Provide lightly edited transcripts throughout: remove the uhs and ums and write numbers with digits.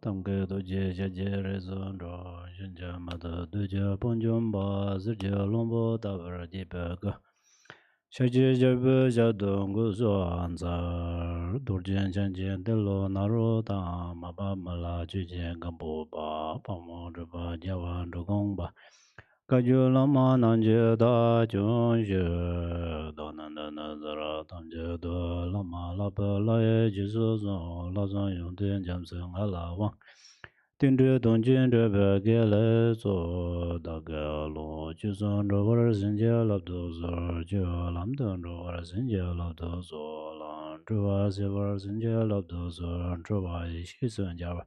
tamke doje jaje rezon ro jinja mada doje ponjom ba zirje lombo tabar jibega shaje jabe jadong zo anzar dorjen janje delo naro ta maba mala juje gambo ba pamo ba jawan dogong ba Kaju lama nanje da junje donanda zara tanje do lama lapa laye jisu zon la zon yung ten jam seng ala wang Tindre donjin drebe gele zo da ge lo jison ro war zinje labdo zor jo lam don ro war zinje labdo zo lan zhuwa zi war zinje labdo zor zhuwa shi sun jia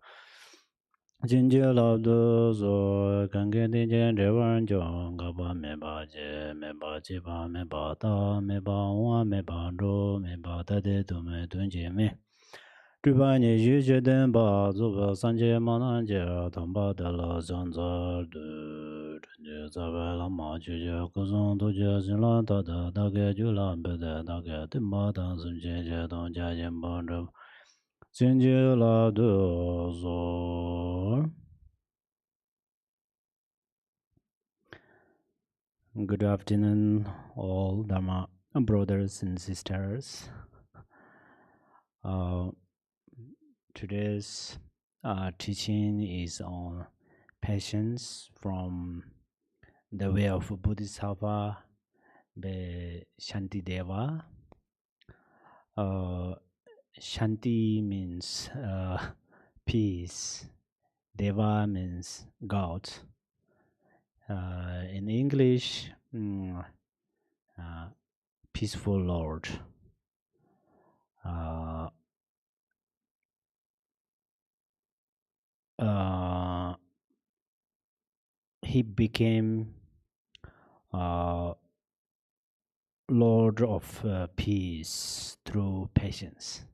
Jinje labdo zo kange dinjen rewan jong gaba me ba je me ba je ba me ba ta me ba wa me ba ro me ba ta de do me dun je me zhu ba ni yu je den ba zu ba san je ma nan je tang ba de la zang za de zhen je za ba la ma ju je ku zong du je zin la ta da da ge ju la be de da ge din ba da zun je je dong jia yin ba zhe Jinje labdo zo Good afternoon, all Dharma brothers and sisters. Today's teaching is on patience from the way of Bodhisattva by Shantideva. Shanti means peace. Deva means God. In English, peaceful Lord. He became Lord of peace through patience.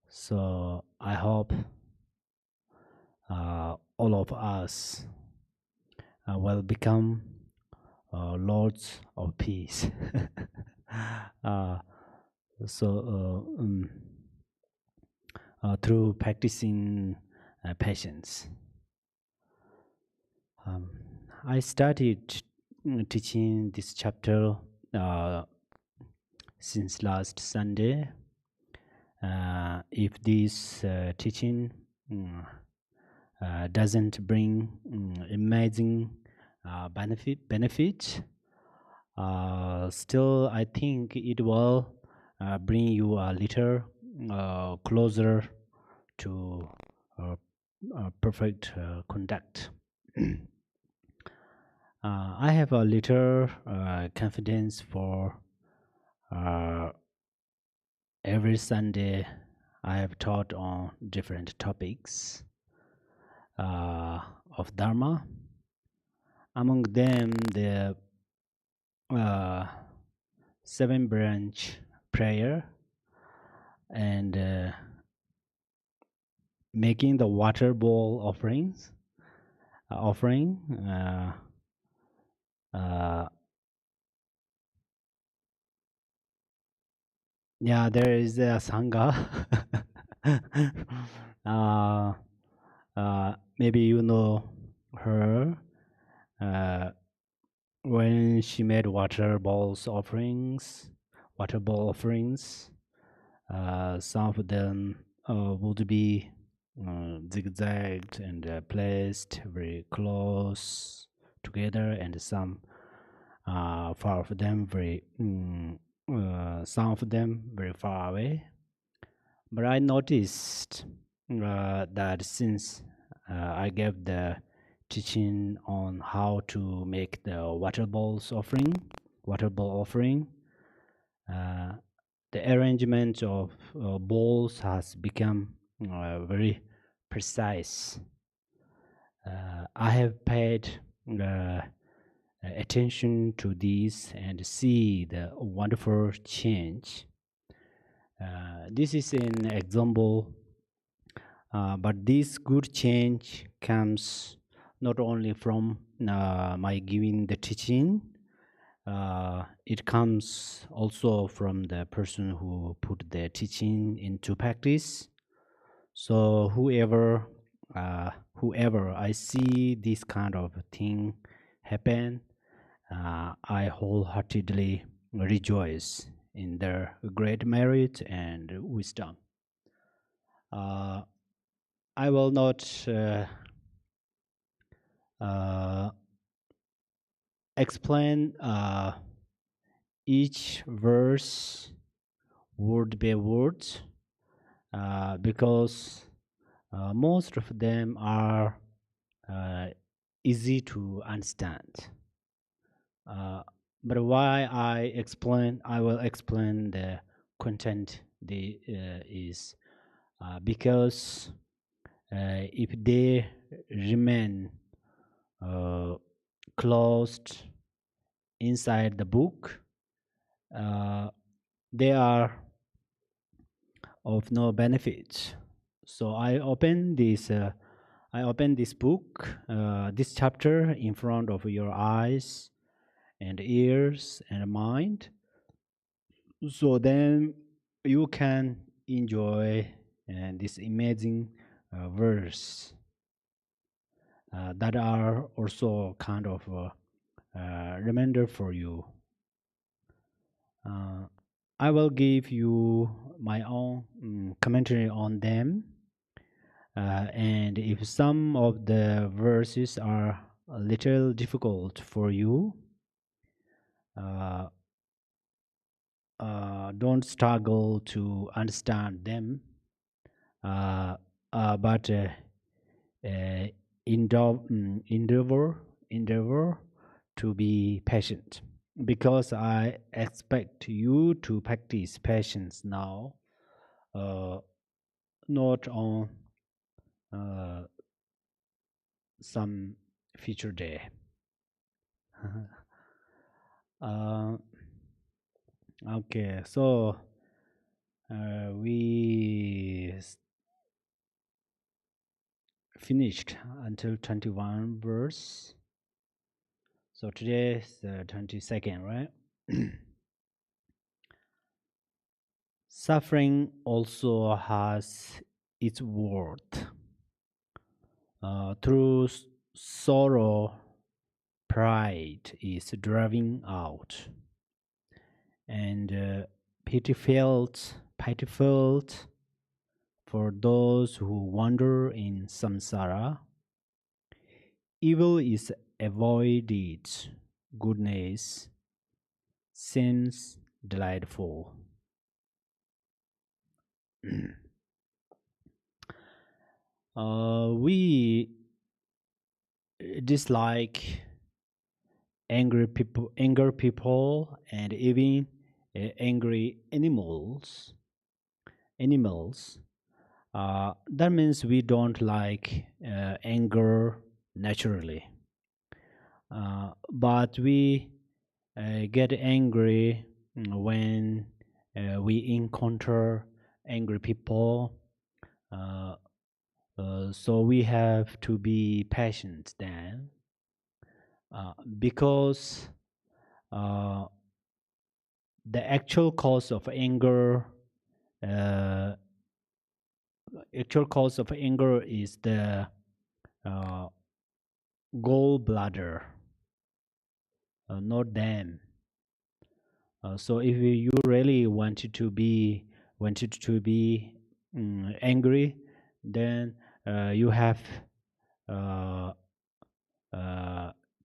So I hope all of us will become lords of peace. Through practicing patience. I started teaching this chapter since last Sunday. If this teaching doesn't bring amazing benefit, still I think it will bring you a little closer to perfect conduct. I have a little confidence for every Sunday. I have taught on different topics of Dharma. Among them, the 7-branch prayer and making the water bowl offering. Yeah, there is a sangha. Maybe you know her. When she made water bowl offerings, some of them would be zigzagged and placed very close together, and some far of them some of them very far away. But I noticed that since I gave the teaching on how to make the water bowl offering, the arrangement of bowls has become very precise. I have paid attention to this and see the wonderful change. This is an example, but this good change comes not only from my giving the teaching, it comes also from the person who put the teaching into practice. So whoever I see this kind of thing happen, I wholeheartedly rejoice in their great merit and wisdom. I will not explain each verse word by word because most of them are easy to understand. But why I will explain the content is because if they remain closed inside the book, they are of no benefit. So I open this book, this chapter in front of your eyes and ears and mind, so then you can enjoy this amazing verse that are also kind of reminder for you. I will give you my own commentary on them, and if some of the verses are a little difficult for you, don't struggle to understand them, but endeavor to be patient, because I expect you to practice patience now, not on some future day. Okay, so we finished until 21 verse. So today is the 22nd, right? Suffering also has its worth. Through sorrow, pride is driving out, and pity felt for those who wander in samsara. Evil is avoided, goodness seems delightful. We dislike anger people, and even angry animals. That means we don't like anger naturally, but we get angry when we encounter angry people. So we have to be patient then, because the actual cause of anger is the gallbladder, not them. So if you really wanted to be angry, then you have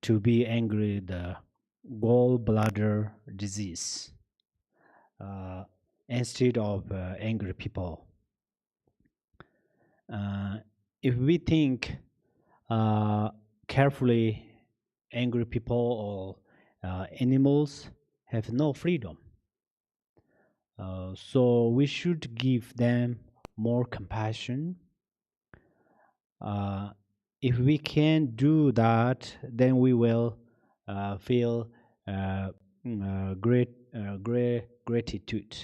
to be angry the gallbladder disease instead of angry people. If we think carefully, angry people or animals have no freedom. So we should give them more compassion. If we can do that, then we will feel gratitude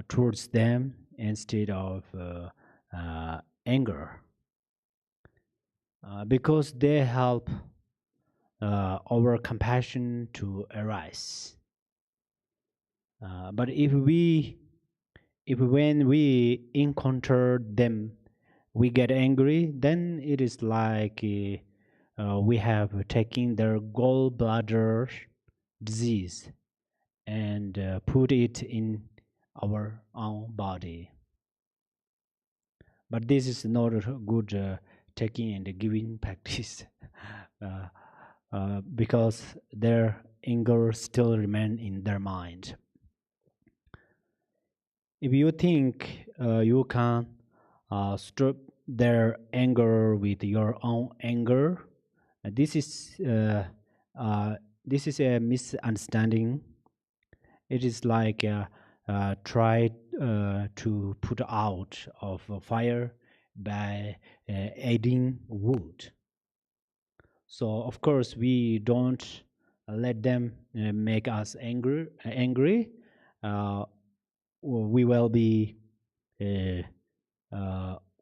towards them instead of anger, because they help our compassion to arise. But if we if when we encounter them, we get angry, then it is like we have taken their gallbladder disease and put it in our own body. But this is not a good taking and giving practice because their anger still remain in their mind. If you think you can stop their anger with your own anger, this is a misunderstanding. It is like try to put out of a fire by adding wood. So of course we don't let them make us angry. We will be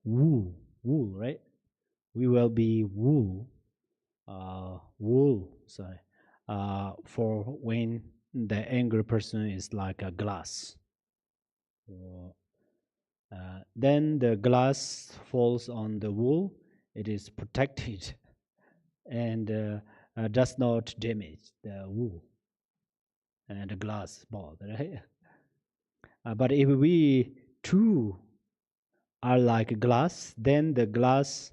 wool, right? We will be wool, sorry, for when the angry person is like a glass. Then the glass falls on the wool, it is protected and does not damage the wool and the glass ball, right? But if we too are like glass, then the glass,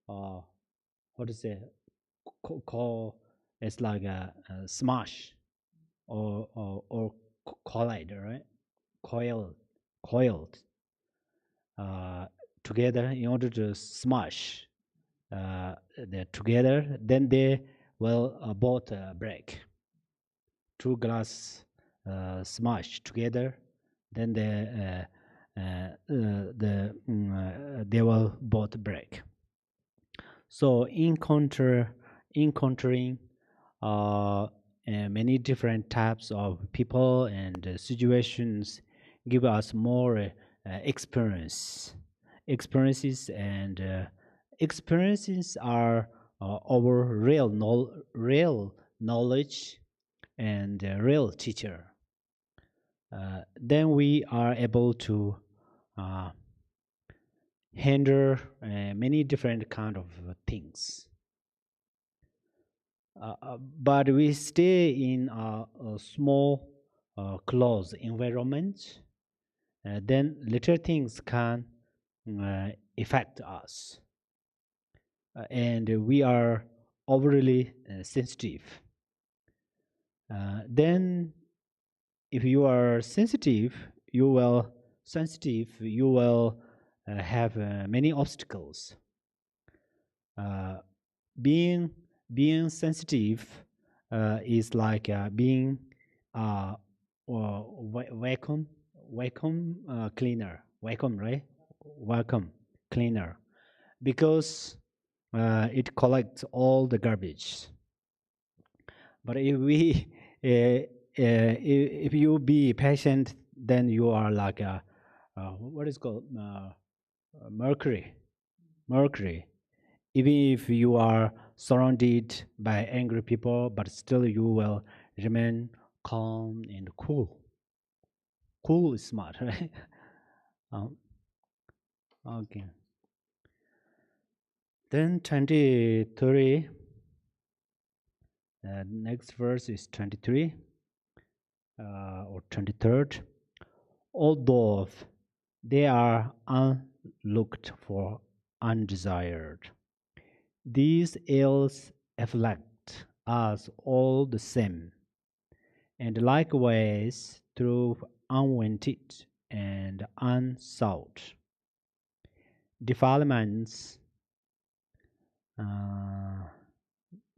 what to say, call it's like a smash or collide, right? Coiled together in order to smash together, then they will both break. Two glass smash together, then they will both break. So encountering many different types of people and situations give us more experiences, and experiences are our real knowledge and real teacher. Then we are able to handle many different kind of things. But we stay in a small, closed environment, then little things can affect us. And we are overly sensitive. Then if you are sensitive, you will have many obstacles. Being sensitive is like being vacuum cleaner, right? Vacuum cleaner, because it collects all the garbage. But if we if you be patient, then you are like a what is called mercury. Even if you are surrounded by angry people, but still you will remain calm and cool. Cool is smart, right? Okay. Then 23. Next verse is 23 or 23rd. Although they are unlooked for, undesired, these ills afflict us all the same, and likewise through unwanted and unsought defilements,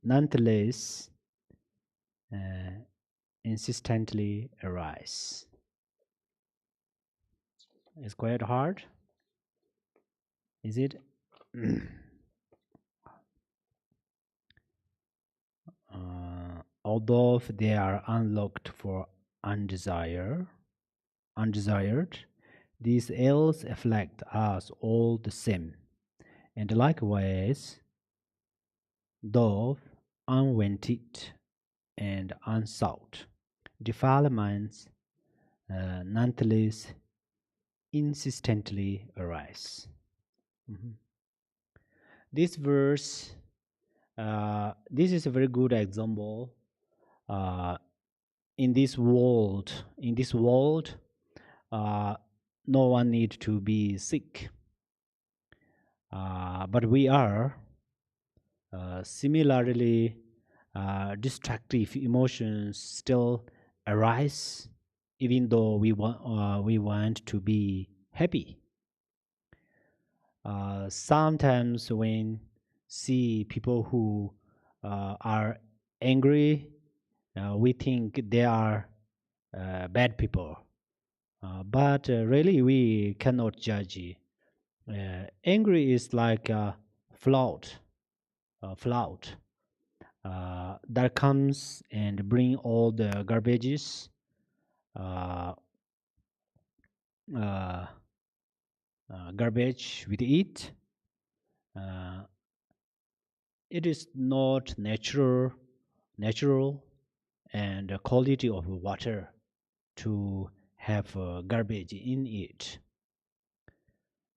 nonetheless insistently arise. It's quite hard, is it? Although they are unlocked for undesired, these ills afflict us all the same, and likewise, though unwanted and unsought defilements, nonetheless insistently arise. Mhm. This verse, this is a very good example. Uh, in this world, uh, no one need to be sick, but we are. Similarly, destructive emotions still arise, even though we want to be happy. Sometimes when see people who are angry, we think they are bad people. But really, we cannot judge. Angry is like a flout that comes and bring all the garbages, uh, uh, garbage with it. Uh, it is not natural, and the quality of water to have garbage in it.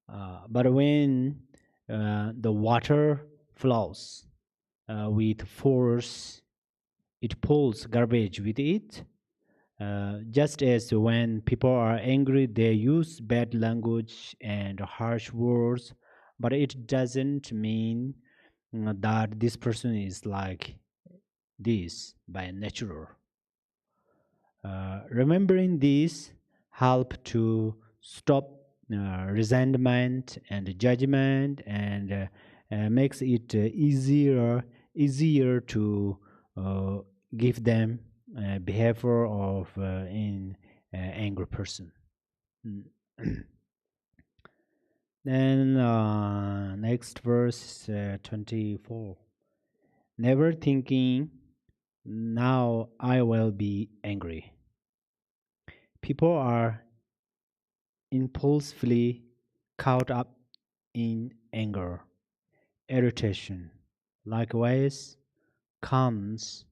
But when the water flows with force, it pulls garbage with it. Just as when people are angry, they use bad language and harsh words, but it doesn't mean that this person is like this by nature. Remembering this help to stop resentment and judgment, and makes it easier to uh, give them behavior of an angry person. Mm. Then next verse 24. Never thinking, now I will be angry. People are impulsively caught up in anger, irritation. Likewise, comes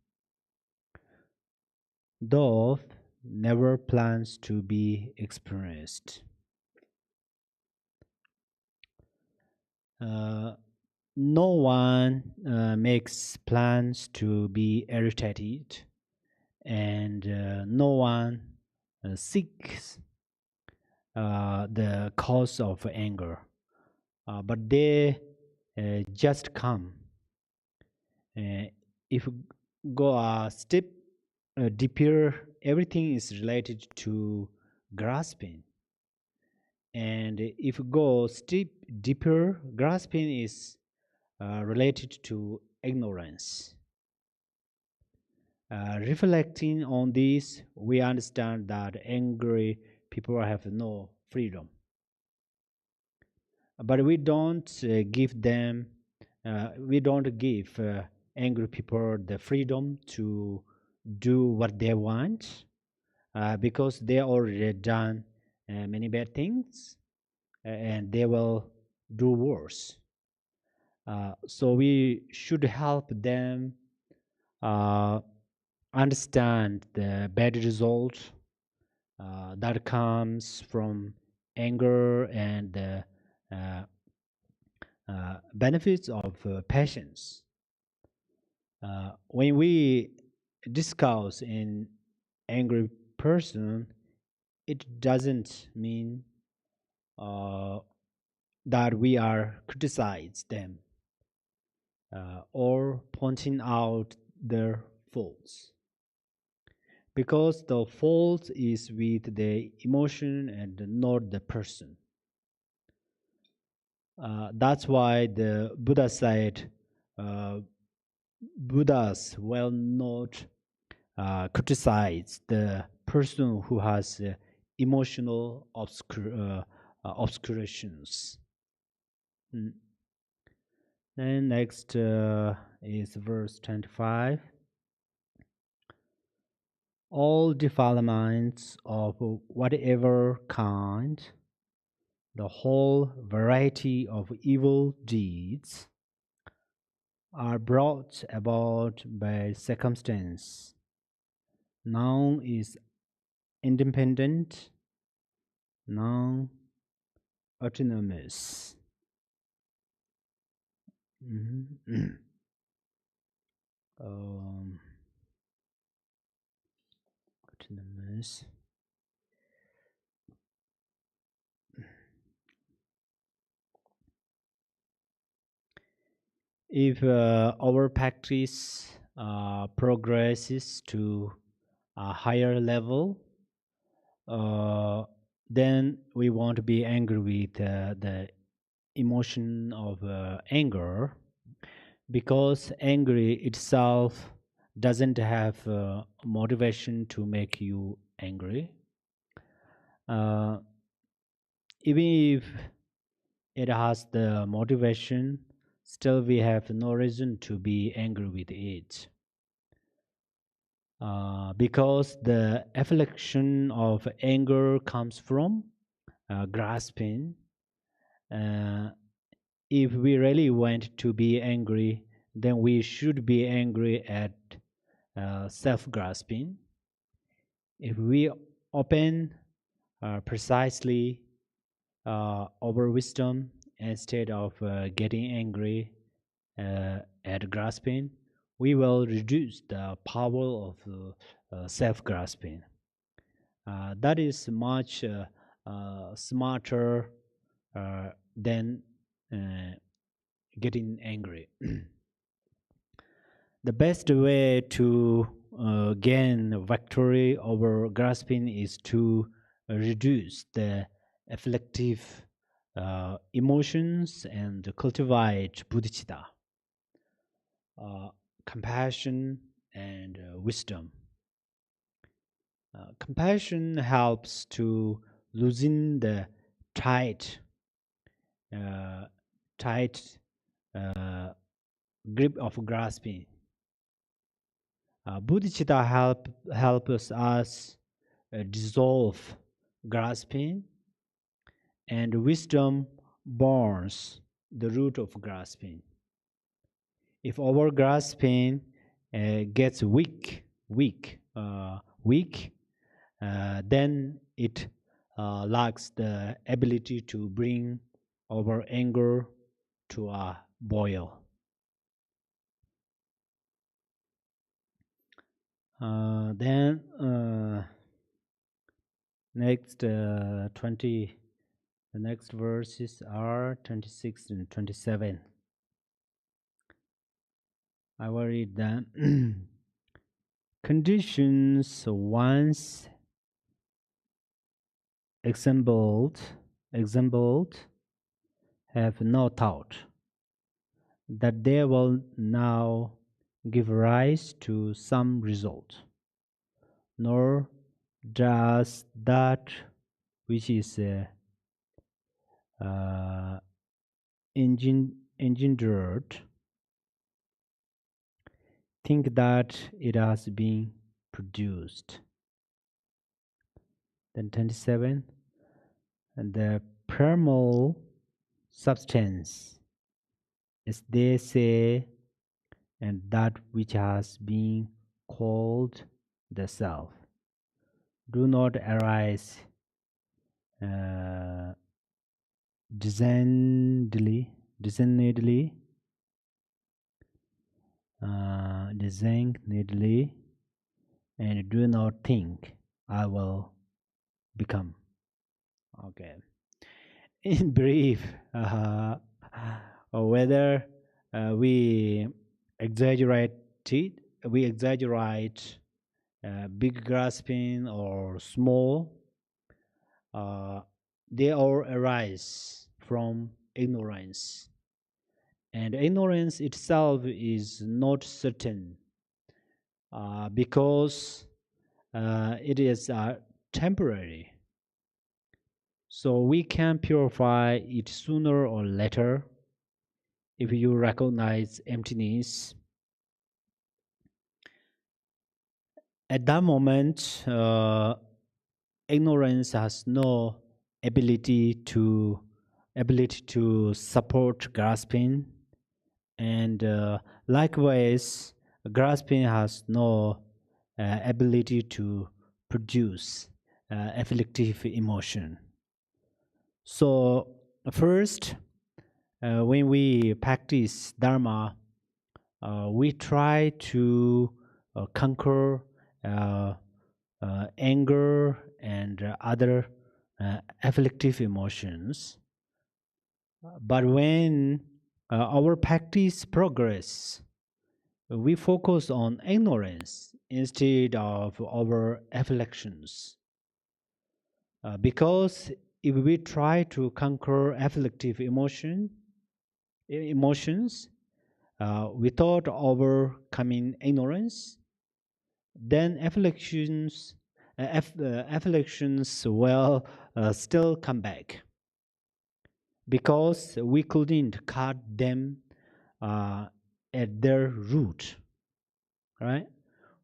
though never plans to be experienced. Uh, no one makes plans to be irritated, and no one seeks the cause of anger, but they just come. If you go a step deeper, everything is related to grasping. And if you go step deeper, grasping is related to ignorance. Reflecting on this, we understand that angry people have no freedom. But we don't give angry people the freedom to do what they want, because they already done many bad things, and they will do worse. So we should help them uh, understand the bad result that comes from anger, and the uh, benefits of patience. When we discuss an angry person, it doesn't mean uh, that we are criticize them or pointing out their faults, because the fault is with the emotion and not the person. That's why the Buddha said, uh, Buddhas will not criticize the person who has emotional obscurations. Mm. Then next is verse 25. All defilements of whatever kind, the whole variety of evil deeds, are brought about by circumstance. None is independent, none autonomous. Mhm. Autonomous. If our practice progresses to a higher level, then we won't be angry with the emotion of anger, because angry itself doesn't have motivation to make you angry. Uh, Even if it has the motivation, still we have no reason to be angry with it. Because the affliction of anger comes from grasping. If we really want to be angry, then we should be angry at self-grasping. If we open precisely our wisdom instead of getting angry at grasping, we will reduce the power of self-grasping. That is much smarter than getting angry. The best way to gain victory over grasping is to reduce the afflictive emotions and cultivate bodhicitta, compassion and wisdom. Compassion helps to loosen the tight, tight grip of grasping. Bodhicitta helps us dissolve grasping, and wisdom burns the root of grasping. If our grasping gets weak, then it lacks the ability to bring our anger to a boil. Then next 20. The next verses are 26 and 27. I will read them. Conditions once exampled have no thought that they will now give rise to some result, nor does that which is engendered think that it has been produced. Then 27, and the primal substance, as they say, and that which has been called the self, do not arise designedly, and do not think I will become. Okay. In brief, whether we exaggerate big grasping or small, they all arise from ignorance. And ignorance itself is not certain, because it is temporary. So we can purify it sooner or later if you recognize emptiness. At that moment, ignorance has no ability to support grasping, and likewise, grasping has no ability to produce afflictive emotion. So First, when we practice Dharma, we try to conquer uh, anger and other afflictive emotions. But when our practice progress, we focus on ignorance instead of our afflictions. Because if we try to conquer afflictive emotions without overcoming ignorance, then afflictions will still come back because we couldn't cut them uh, at their root, right?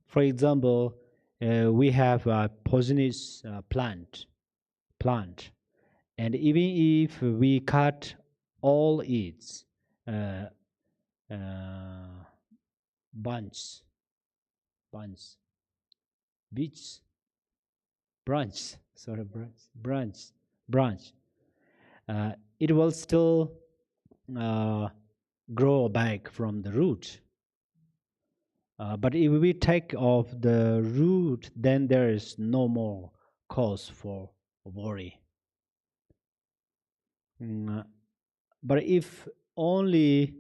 For example, we have a poisonous plant, and even if we cut all its uh, uh, bunch, bunch, beach, branch, sorry, branch, it will still uh, grow back from the root. But if we take off the root, then there is no more cause for worry. But if only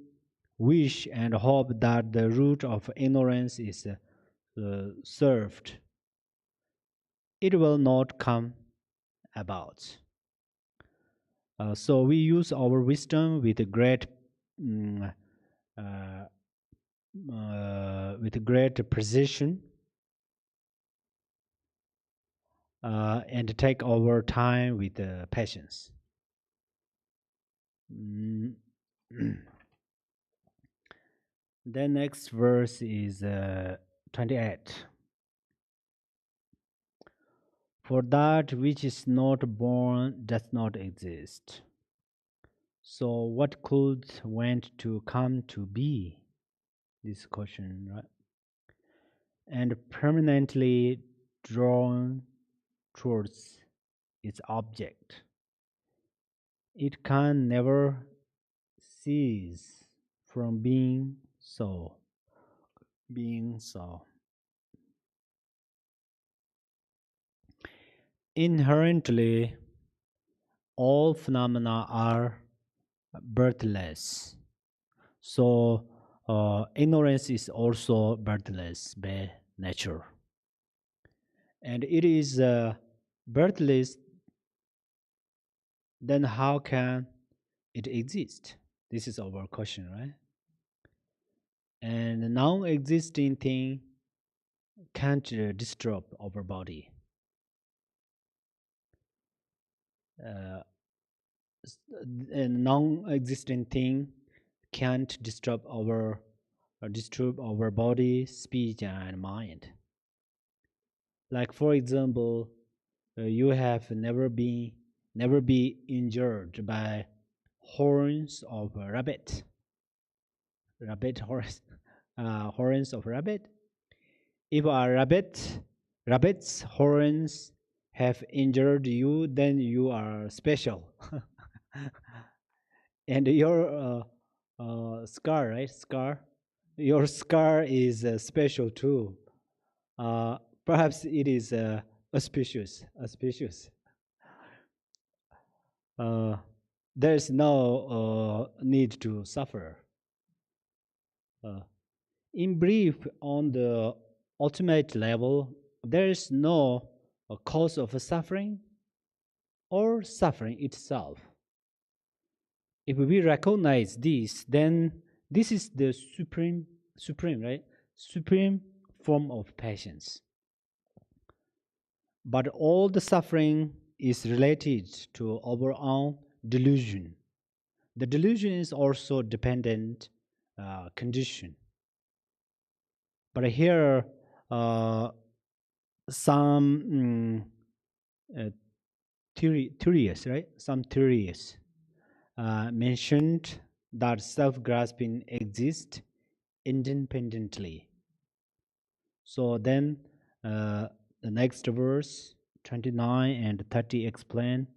wish and hope that the root of ignorance is served, it will not come about. So we use our wisdom mm, uh, with great precision and take our time with patience. Mm. The next verse is 28. For that which is not born does not exist. So what could went to come to be? This question, right? And permanently drawn towards its object. It can never cease from being so. Being so. Inherently, all phenomena are birthless. So, ignorance is also birthless by nature. And it is birthless, then how can it exist? This is our question, right? And non existing thing can't disturb our body. Uh, a non-existent thing can't disturb our body, speech, and mind. Like for example, you have never be injured by horns of a rabbit horns, horns of rabbit. If a rabbit's horns have injured you, then you are special. And your scar, right? Scar. Your scar is special too. Perhaps it is auspicious. Auspicious. Uh, there's no need to suffer. Uh, in brief, on the ultimate level, there is no cause of suffering or suffering itself. If we recognize this, then this is the supreme, right? Supreme form of patience. But all the suffering is related to our own delusion. The delusion is also dependent condition. But here, some theories, right? Some theories mentioned that self-grasping exists independently. So then the next verse 29 and 30 explain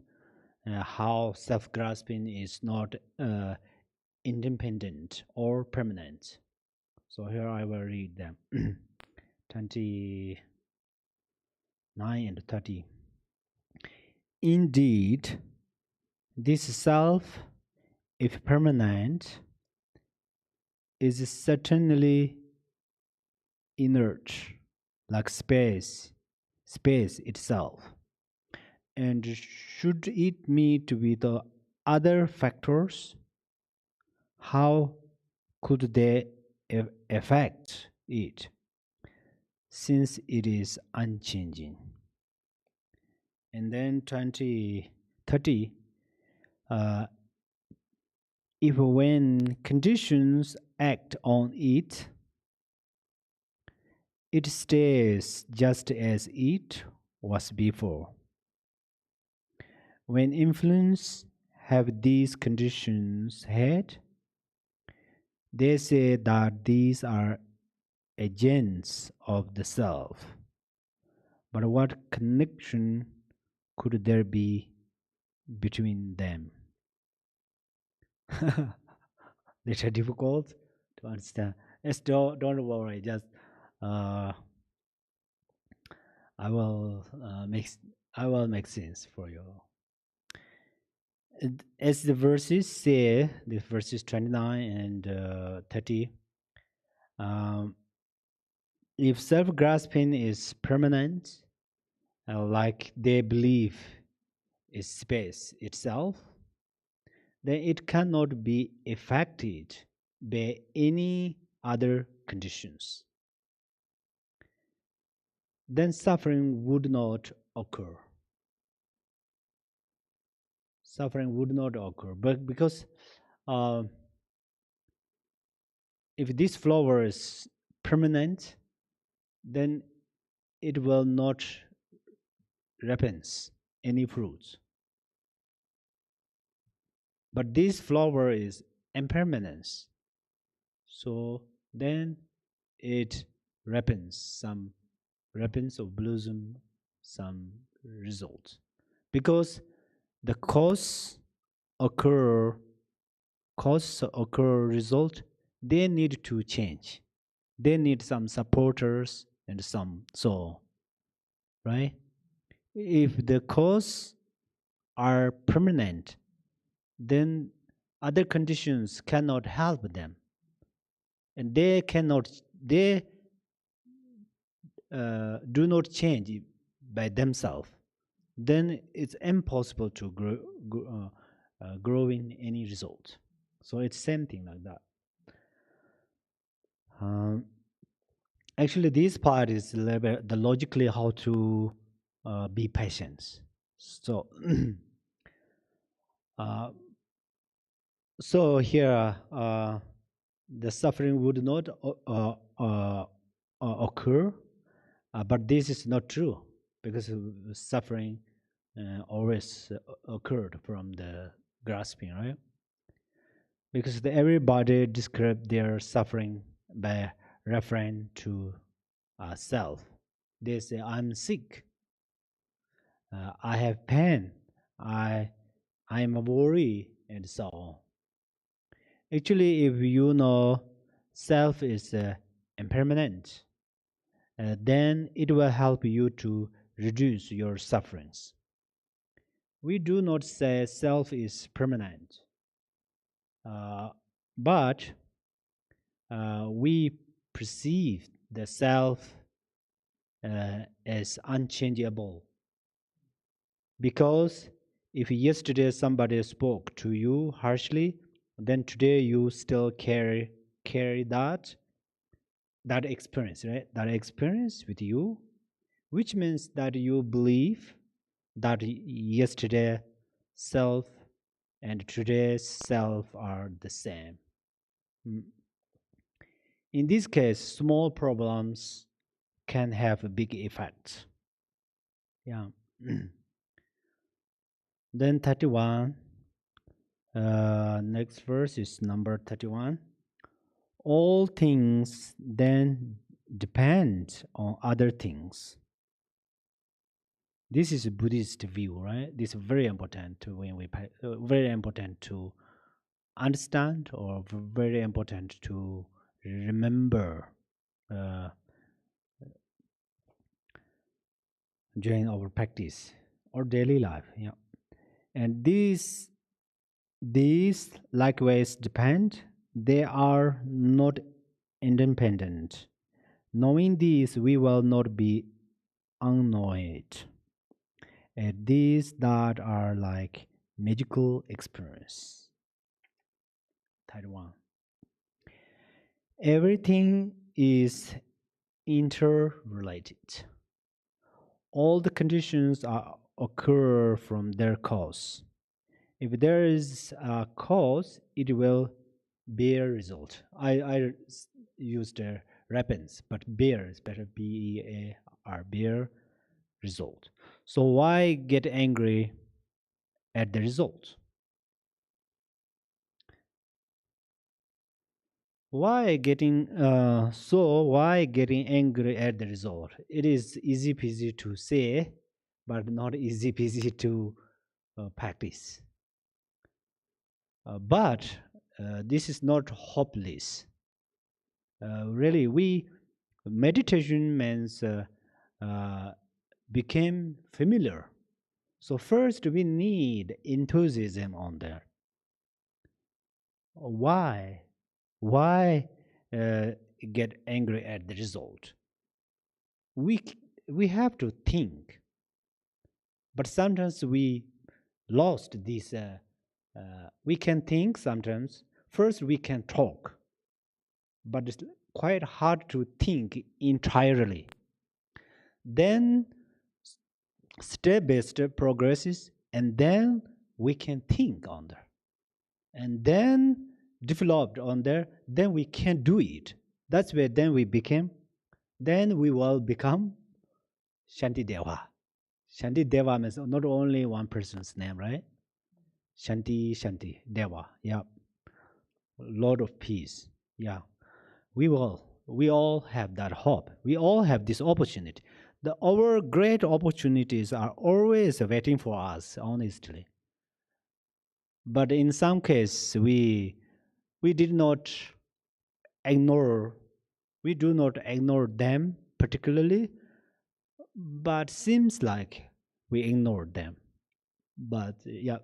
how self-grasping is not independent or permanent. So here I will read them. 29 and 30. Indeed, this self, if permanent, is certainly inert, like space itself. And should it meet with the other factors, how could they affect it, since it is unchanging? And then 30, if when conditions act on it, it stays just as it was before. When influence have these conditions had, they say that these are agents of the self. But what connection could there be between them? Little difficult to understand. Just don't worry. Just uh, I will make sense for you. As the verses say, the verses 29 and 30, if self-grasping is permanent, like they believe is space itself, then it cannot be affected by any other conditions. Then suffering would not occur. Suffering would not occur, but because if this flower is permanent, then it will not ripen any fruits. But this flower is impermanence, so then it ripens or blossom some result, because the cause occur result, they need to change. They need some supporters and some so, right? If the cause are permanent, then other conditions cannot help them, and they do not change by themselves. Then it's impossible to grow in any result. So it's same thing like that. Actually, this part is the logically how to be patient. So, so here the suffering would not occur, but this is not true, because suffering always occurred from the grasping, right? Because everybody describe their suffering by referring to self. They say, I'm sick, I have pain, I am a worry, and so on. Actually, if you know self is impermanent, then it will help you to reduce your sufferings. We do not say self is permanent, but we perceive the self as unchangeable. Because if yesterday somebody spoke to you harshly, then today you still carry that experience, right? That experience with you, which means that you believe that yesterday self and today's self are the same. In this case, small problems can have a big effect. Yeah. Then 31. Next verse is number 31. All things then depend on other things. This is a Buddhist view, right? This is very important to when we very important to understand, or very important to remember uh, during our practice or daily life. Yeah, and these likewise depend. They are not independent. Knowing these, we will not be annoyed at these that are like magical experience. Taiwan. Everything is interrelated. All the conditions occur from their cause. If there is a cause, it will bear result. I used repens, but bear is better. B-E-A-R, bear result. So why get angry at the result? Why getting angry at the result? It is easy peasy to say, but not easy peasy to practice. But this is not hopeless. Really, we meditation means became familiar. So first, we need enthusiasm on there. Why? Why get angry at the result? We we have to think, but sometimes we lost this. We can think sometimes. First, we can talk, but it's quite hard to think entirely. Then step by step progresses, and then we can think on there, and then developed on there, then we can do it. That's where then we will become Shantideva. Shantideva means not only one person's name, right? Shanti Deva, yeah, Lord of Peace, yeah. We all have that hope. We all have this opportunity. Our great opportunities are always waiting for us, honestly. But in some cases, we did not ignore. We do not ignore them particularly, but seems like we ignored them. But yeah,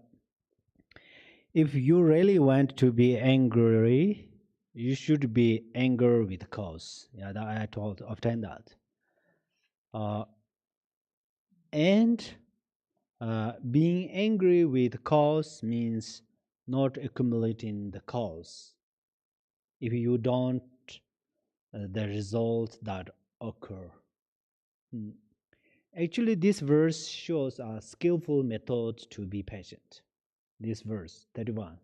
if you really want to be angry, you should be angry with cause. Yeah, that I told often that. Uh, and being angry with cause means not accumulating the cause. If you don't, the result that occur. Hmm. Actually, this verse shows a skillful method to be patient. This verse, 31.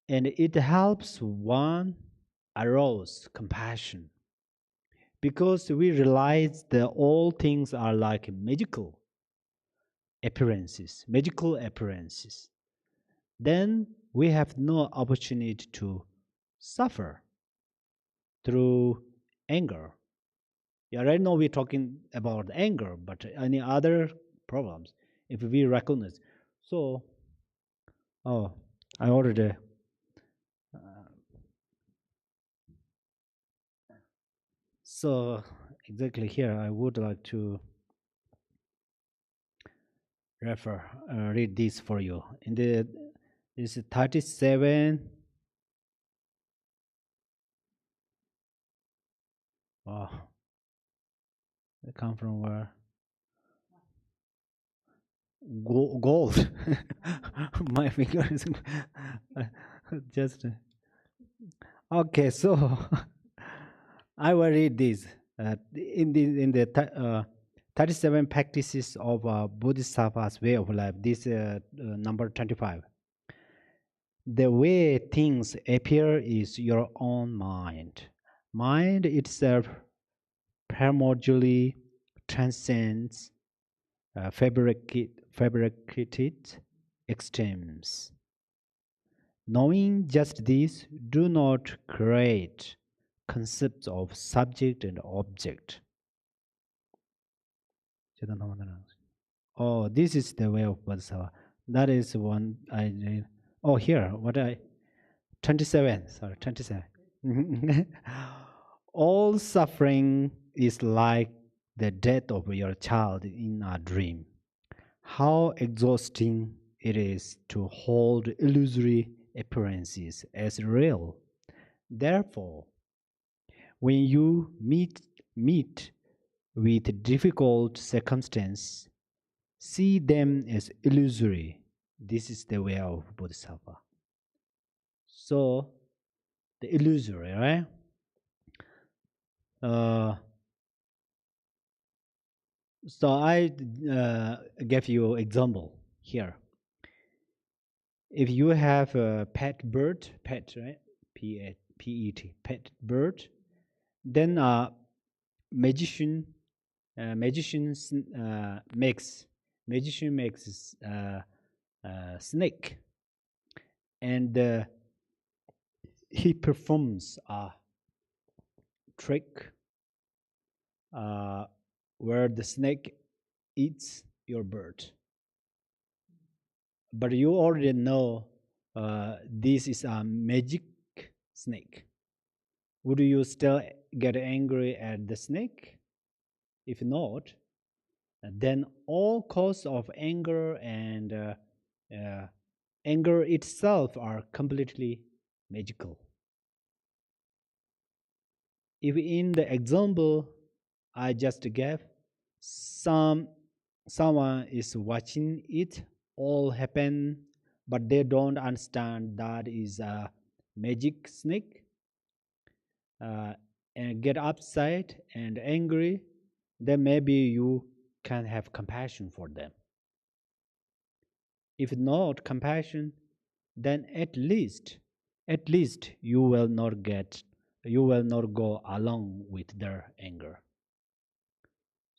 And it helps one arouse compassion, because we realize that all things are like magical appearances. Then we have no opportunity to suffer through anger. Yeah, right now we're talking about anger, but any other problems, if we recognize. So, oh, I already. Uh, so exactly here, I would like to read this for you. In the this is 37. Oh, they come from where? Gold. My finger is just okay. So I will read this in the 37 practices of Bodhisattva's way of life. This number 25. The way things appear is your own mind. Mind itself primordially transcends fabricated extremes. Knowing just this, do not create concepts of subject and object. Oh, this is the way of Bodhisattva. That is one I read. Oh, here, what I 27. Sorry, 27. All suffering is like the death of your child in a dream. How exhausting it is to hold illusory appearances as real. Therefore, when you meet with difficult circumstances, see them as illusory. This is the way of Bodhisattva. So, the illusory, right? So I gave you example here. If you have a pet bird, pet, right? P-E-T, pet bird, then magician makes snake, and he performs a trick where the snake eats your bird. But you already know this is a magic snake. Would you still get angry at the snake? If not, then all cause of anger and anger itself are completely magical. If in the example I just gave, someone is watching it all happen, but they don't understand that is a magic snake, and get upset and angry, then maybe you can have compassion for them. If not compassion, then at least you will not go along with their anger,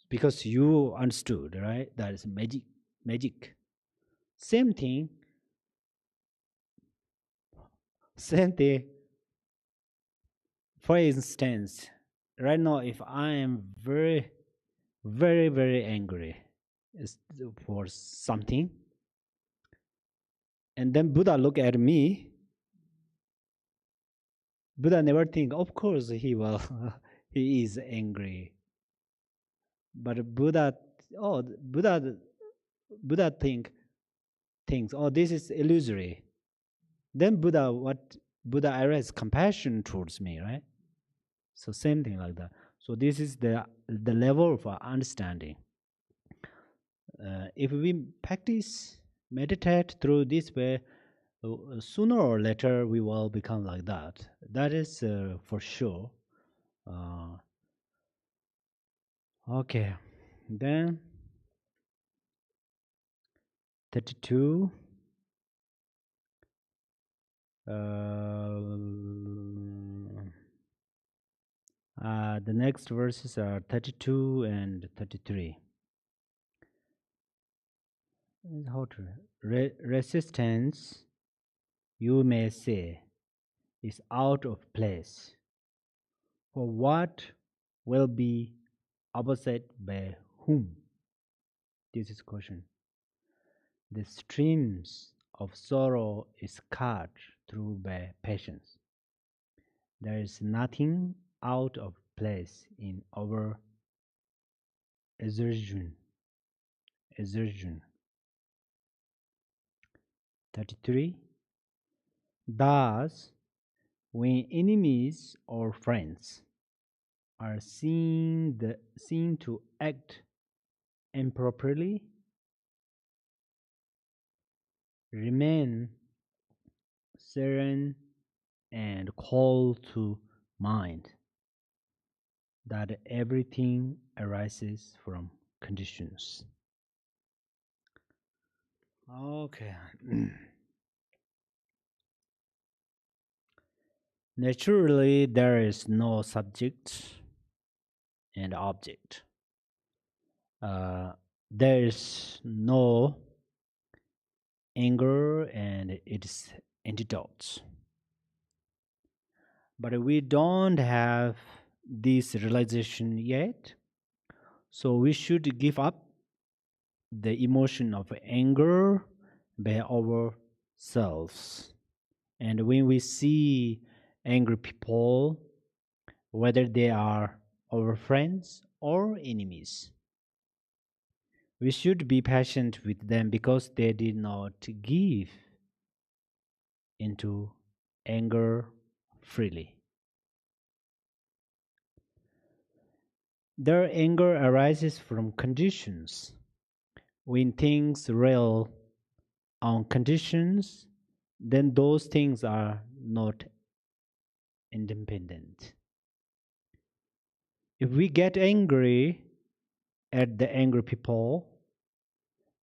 because you understood, right? That is magic. Same thing. For instance, right now, if I am very, very, very angry for something, and then Buddha look at me, Buddha never think, of course he will, he is angry. But Buddha thinks, oh, this is illusory. Then Buddha arise compassion towards me, right? So same thing like that. So this is the level of understanding. If we practice, meditate through this way, sooner or later we will become like that. That is for sure. Okay, then 32. The next verses are 32 and 33. How to resistance, you may say, is out of place. For what will be opposite by whom? This is question. The streams of sorrow is cut through by patience. There is nothing out of place in our exertion. 33. Thus, when enemies or friends are seen to act improperly, remain serene and call to mind that everything arises from conditions. Okay. Naturally, there is no subject and object. There is no anger and its antidotes. But we don't have this realization yet, so we should give up the emotion of anger by ourselves. And when we see angry people, whether they are our friends or enemies, we should be patient with them because they did not give into anger freely. Their anger arises from conditions. When things rely on conditions, then those things are not independent. If we get angry at the angry people,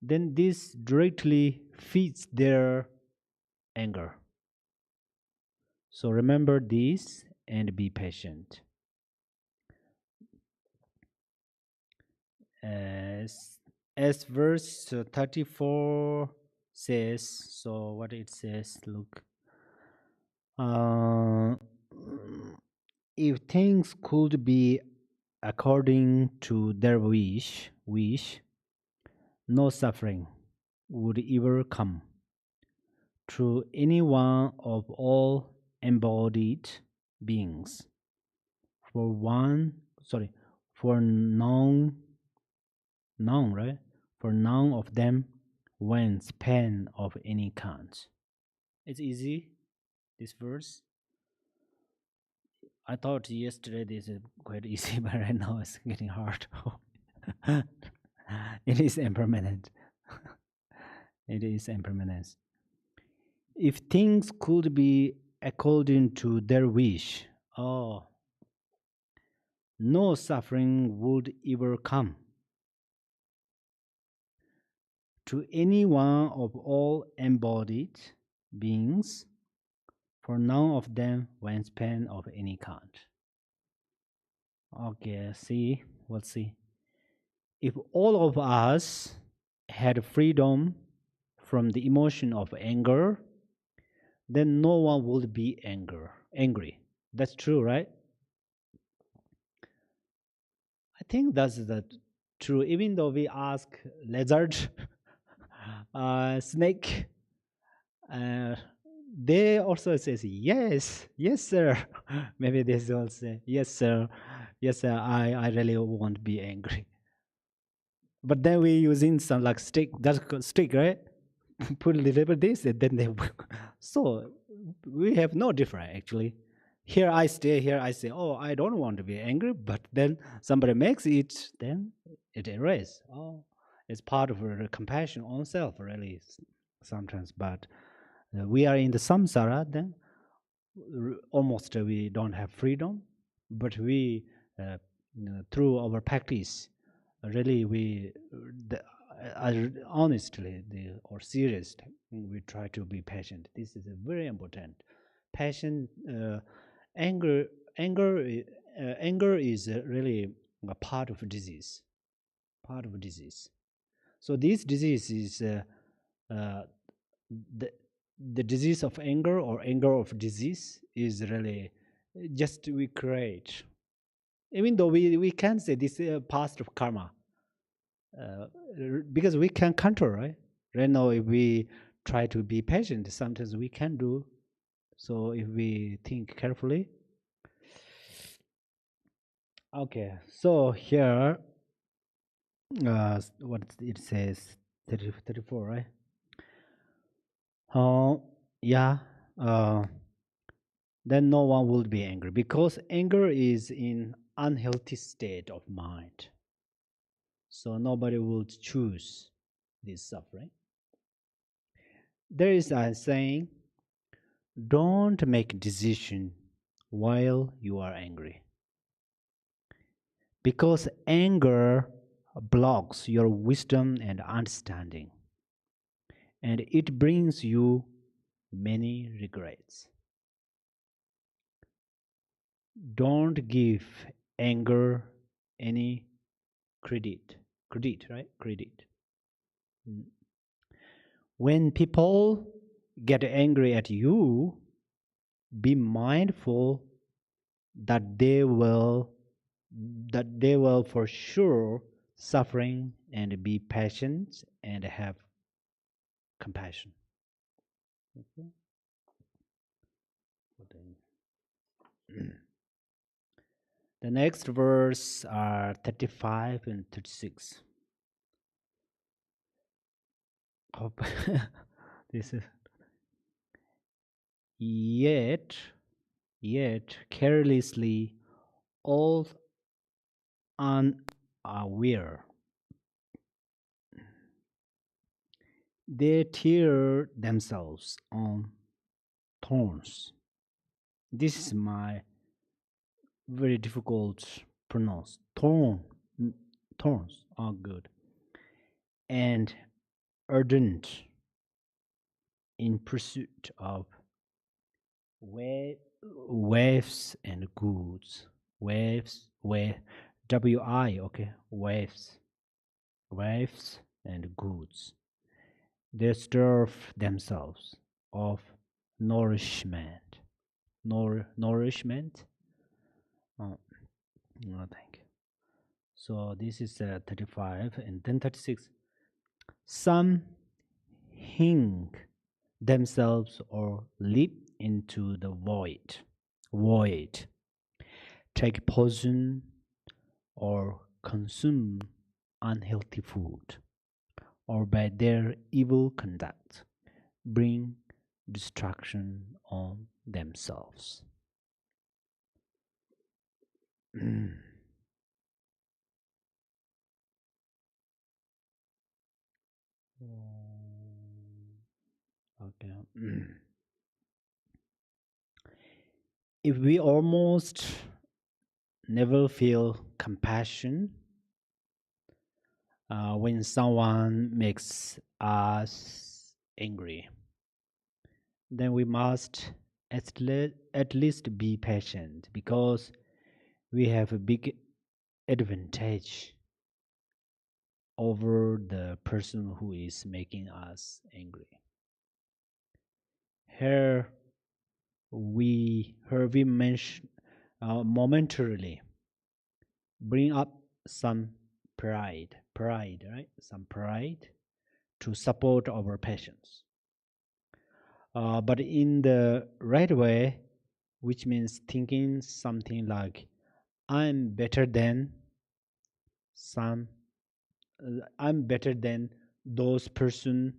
then this directly feeds their anger. So remember this and be patient. As verse 34 says, so what it says, look. If things could be according to their wish, no suffering would ever come to any one of all embodied beings. For none, right? For none of them wants pain of any kind. It's easy, this verse. I thought yesterday this is quite easy, but right now it's getting hard. It is impermanent. It is impermanence. If things could be according to their wish, no suffering would ever come to any one of all embodied beings, for none of them wants pain of any kind. Okay, let's see. If all of us had freedom from the emotion of anger, then no one would be angry. That's true, right? I think that's true. Even though we ask lizard, snake, they also says yes, sir. Maybe they will say yes, sir. I really won't be angry. But then we using some like stick. That's stick, right? Put a little bit this, and then they. So we have no different actually. Here I stay. Here I say, oh, I don't want to be angry. But then somebody makes it, then it erases. Oh, it's part of the compassion on self, really. Sometimes, but we are in the samsara. Then almost we don't have freedom, but we through our practice really we honestly or seriously we try to be patient. This is a very important. Passion, anger, anger is really a part of disease. So this disease is the disease of anger or anger of disease is really just we create. Even though we can say this is past of karma, because we can control, right? Right now, if we try to be patient, sometimes we can do. So if we think carefully. Okay, so here, what it says, 34, right? Yeah. Then no one would be angry because anger is in unhealthy state of mind. So nobody would choose this suffering. There is a saying, don't make decision while you are angry. Because anger blocks your wisdom and understanding. And it brings you many regrets. Don't give anger any credit. Credit, right? Credit. When people get angry at you, be mindful that they will for sure suffering and be patient and have compassion. Okay. The next verse are 35 and 36. Hope this is yet carelessly all unaware they tear themselves on thorns. This is my very difficult pronounce. Thorns are good. And ardent in pursuit of waves and goods. Waves, W-I, okay, waves and goods. They starve themselves of nourishment. Nourishment? Oh, no, thank you. So this is 35 and then 36. Some hang themselves or leap into the void, take poison or consume unhealthy food, or by their evil conduct bring destruction on themselves. Okay. If we almost never feel compassion when someone makes us angry, then we must at least be patient, because we have a big advantage over the person who is making us angry. Here we mention momentarily bring up some pride, right? Some pride to support our passions. But in the right way, which means thinking something like, I'm better than I'm better than those person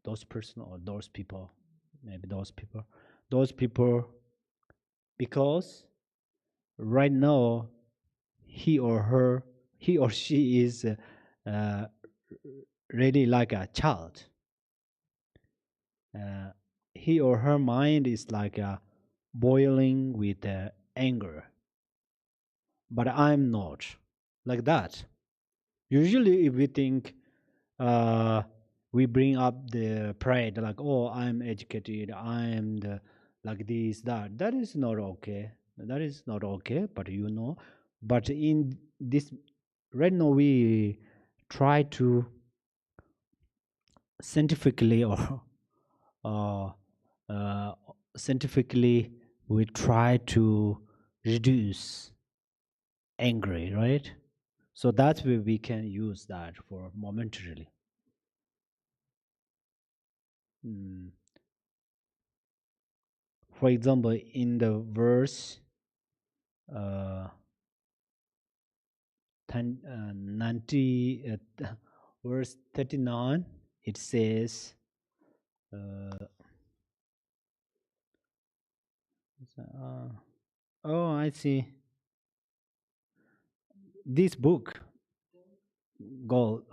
or those people, maybe those people, because right now he or she is really like a child. He or her mind is like boiling with anger, but I'm not like that. Usually if we think we bring up the pride like, oh, I'm educated, I'm the like this, that is not okay. That is not okay. But but in this right now we try to scientifically or uh, uh, scientifically we try to reduce angry, right? So that's where we can use that for momentarily. For example, in the verse 90, verse 39, it says, oh, I see. This book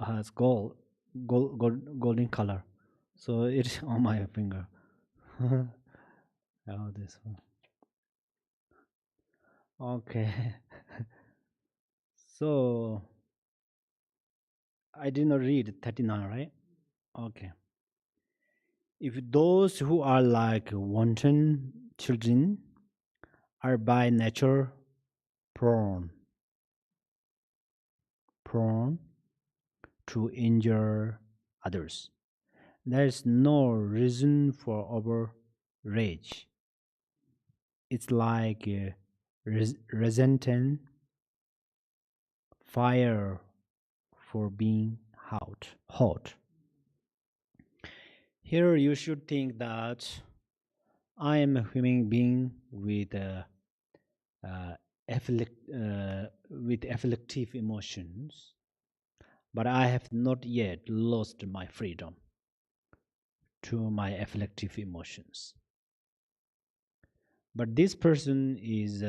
has golden color, so it's on my finger. Oh, this one. Okay. So I did not read 39, right? Okay. If those who are like wanton children are by nature prone to injure others, there is no reason for our rage. It's like a resentment fire for being hot. Here you should think that I am a human being with uh, with afflictive emotions, but I have not yet lost my freedom to my afflictive emotions. But this person is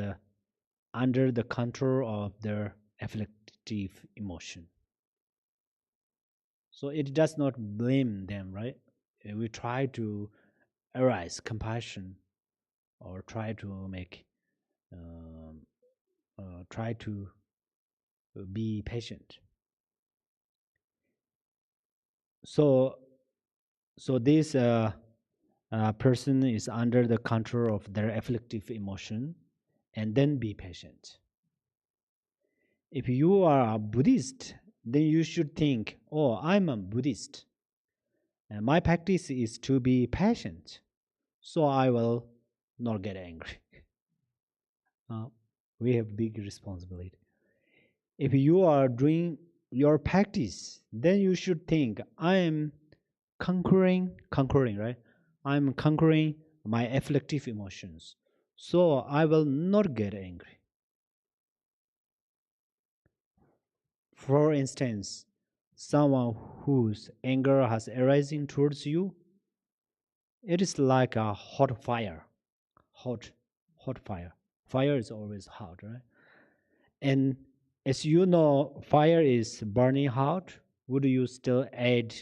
under the control of their afflictive emotion. So it does not blame them, right? We try to arise compassion or try to make, try to be patient. So, this person is under the control of their afflictive emotion, and then be patient. If you are a Buddhist, then you should think, oh, I'm a Buddhist. And my practice is to be patient, so I will not get angry. We have big responsibility. If you are doing your practice, then you should think, I am conquering, right? I'm conquering my afflictive emotions, so I will not get angry. For instance, someone whose anger has arising towards you, it is like a hot fire. Hot fire. Fire is always hot, right? And as you know, fire is burning hot. Would you still add,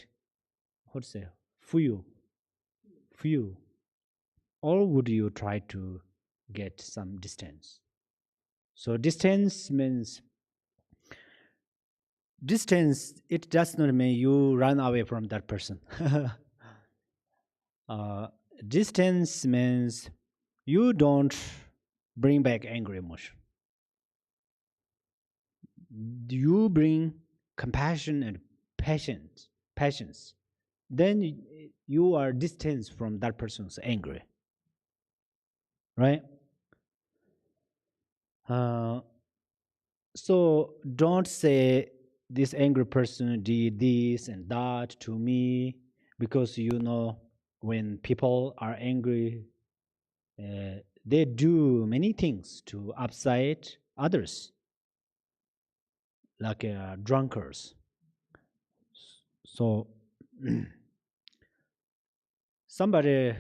what to say, fuel? Or would you try to get some distance? So distance means, it does not mean you run away from that person. Distance means you don't bring back angry emotion. You bring compassion and patience. Then you are distanced from that person's anger, right? So don't say this angry person did this and that to me, because you know when people are angry, they do many things to upset others, like drunkards. So somebody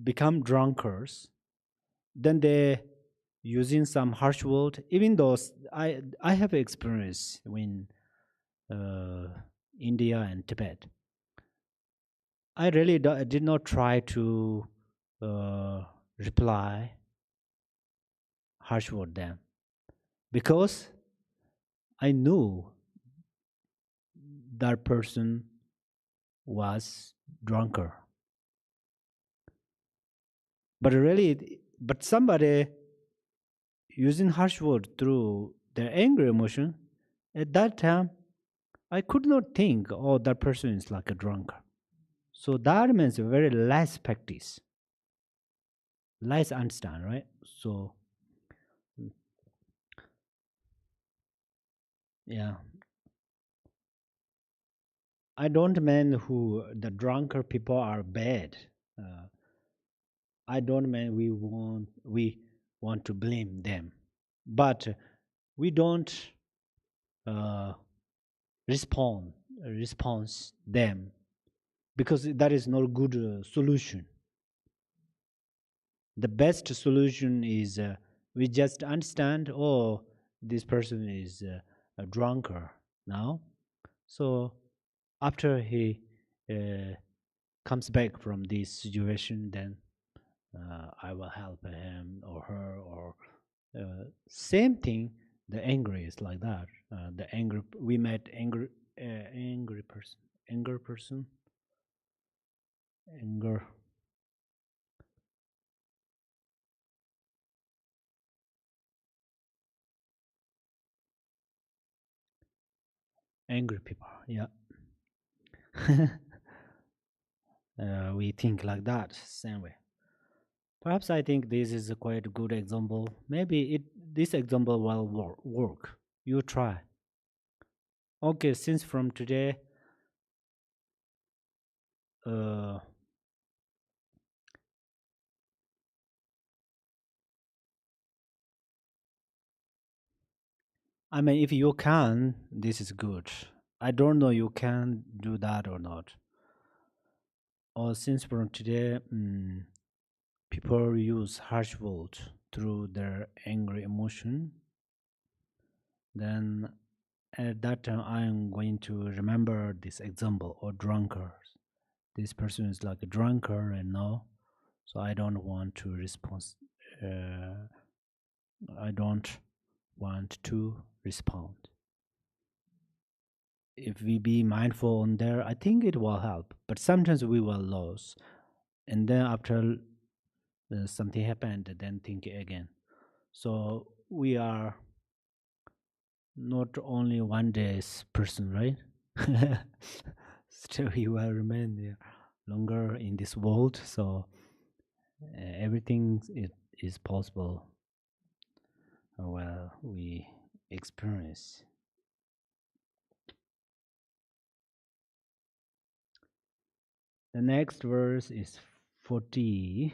become drunkards, then they using some harsh word. Even though I have experience in India and Tibet, I really did not try to reply harsh word them, because I knew that person was drunker. But somebody using harsh word through their anger emotion, at that time I could not think, oh, that person is like a drunkard. So that means very less practice, less understand, right? So yeah, I don't mean who the drunkard people are bad. Uh, I don't mean we want to blame them, but we don't uh, response them, because that is not a good solution. The best solution is we just understand, oh, this person is a drunkard now. So after he uh, comes back from this situation, then I will help him or her. Or same thing, the angry is like that. The angry, we met angry person, anger, angry people. Yeah. We think like that, same way. Perhaps I think this is a quite good example. Maybe this example will work. You try. Okay, since from today, uh, I mean, if you can, this is good. I don't know you can do that or not. Or since from today, people use harsh words through their angry emotion, then at that time I am going to remember this example or drunkard. This person is like a drunkard and now, so I don't want to respond. Uh, I don't want to respond. If we be mindful on there, I think it will help. But sometimes we will lose, and then after something happened, then think again. So we are not only one day's person, right? Still, we will remain longer in this world. So everything is possible. Well, we experience. The next verse is 40.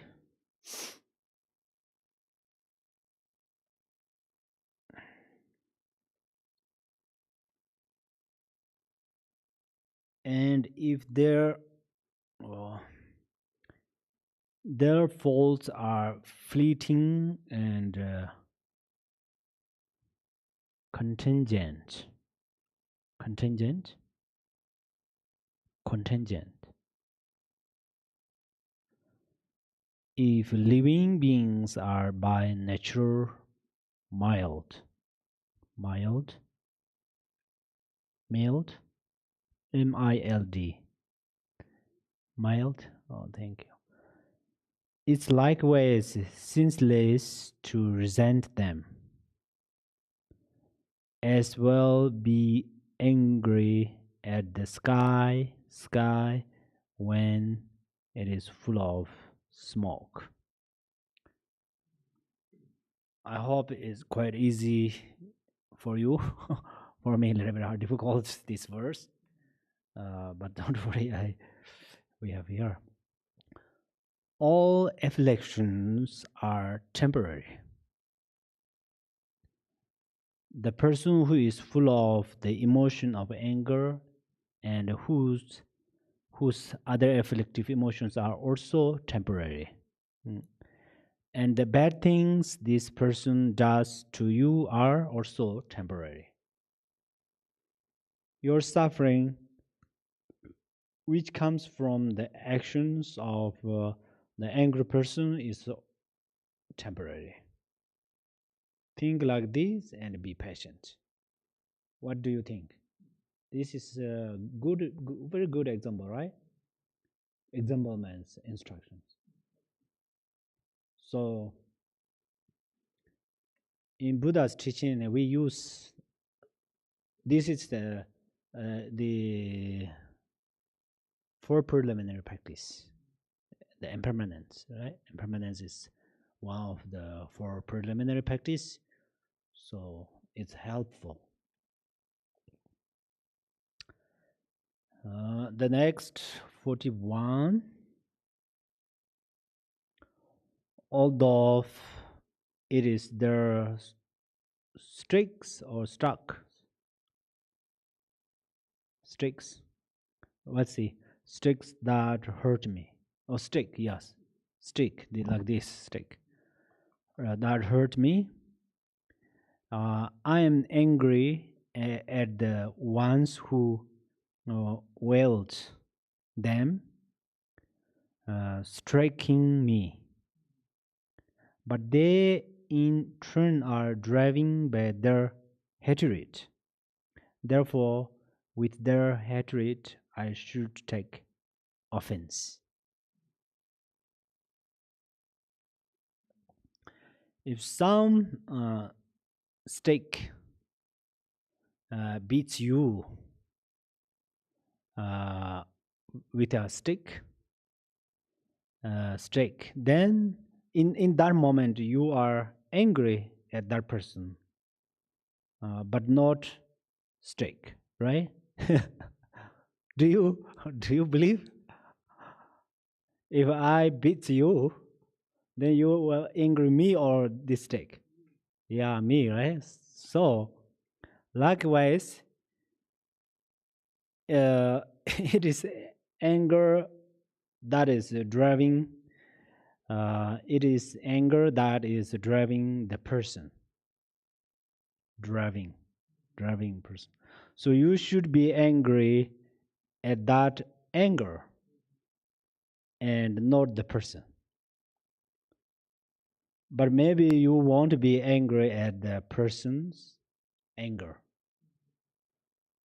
And if uh, their faults are fleeting and contingent, contingent, contingent. If living beings are by nature mild, mild, mild, mild, mild. Oh, thank you. It's likewise senseless to resent them. As well be angry at the sky when it is full of smoke. I hope it's quite easy for you. For me, a little bit hard, difficult this verse, but don't worry. We have here. All afflictions are temporary. The person who is full of the emotion of anger and whose other afflictive emotions are also temporary. And the bad things this person does to you are also temporary. Your suffering, which comes from the actions of the angry person, is temporary. Think like this and be patient. What do you think? This is a very good example, right? Example means instructions. So in Buddha's teaching, we use this is the four preliminary practice. The impermanence, right? Impermanence is one of the four preliminary practice, so it's helpful. The next 41. Although it is their strix or struck. Strix. Let's see. Strix that hurt me. Oh, stick, yes. Stick, like this stick. That hurt me. I am angry at the ones who wield them, striking me. But they in turn are driven by their hatred. Therefore, with their hatred, I should take offense. If some stick beats you with a stick, then in that moment you are angry at that person, but not stick. right? do you believe if I beat you, then you will angry me or this stick? Yeah, me, right? So likewise, it is anger that is driving. It is anger that is driving the person, driving person. So you should be angry at that anger and not the person. But maybe you won't be angry at the person's anger.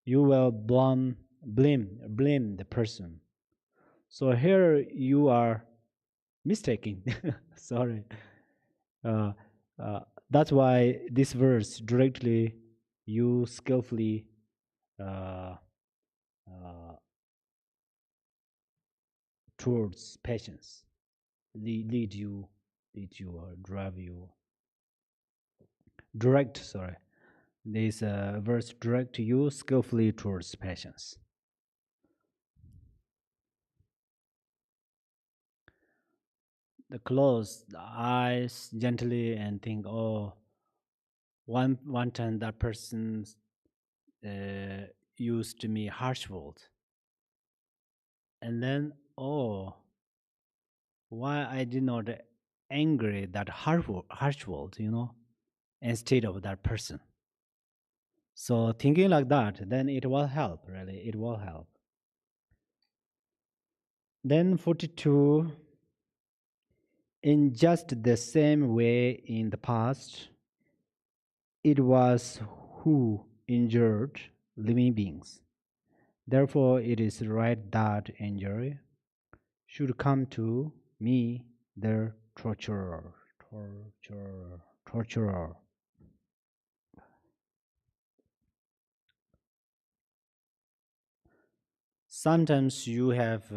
You will blame the person. So here you are mistaking. Sorry. Uh, uh, that's why this verse directly you skillfully uh, uh, towards patience, lead you, or drive you, direct. Sorry, this verse direct you skillfully towards patience. The close the eyes gently and think, oh, one time that person used me harsh word, and then oh, why I did not angry that harsh word, instead of that person. So thinking like that, then it will help. Really, it will help. Then 42. In just the same way in the past, it was who injured living beings. Therefore, it is right that injury should come to me, their torturer. Sometimes you have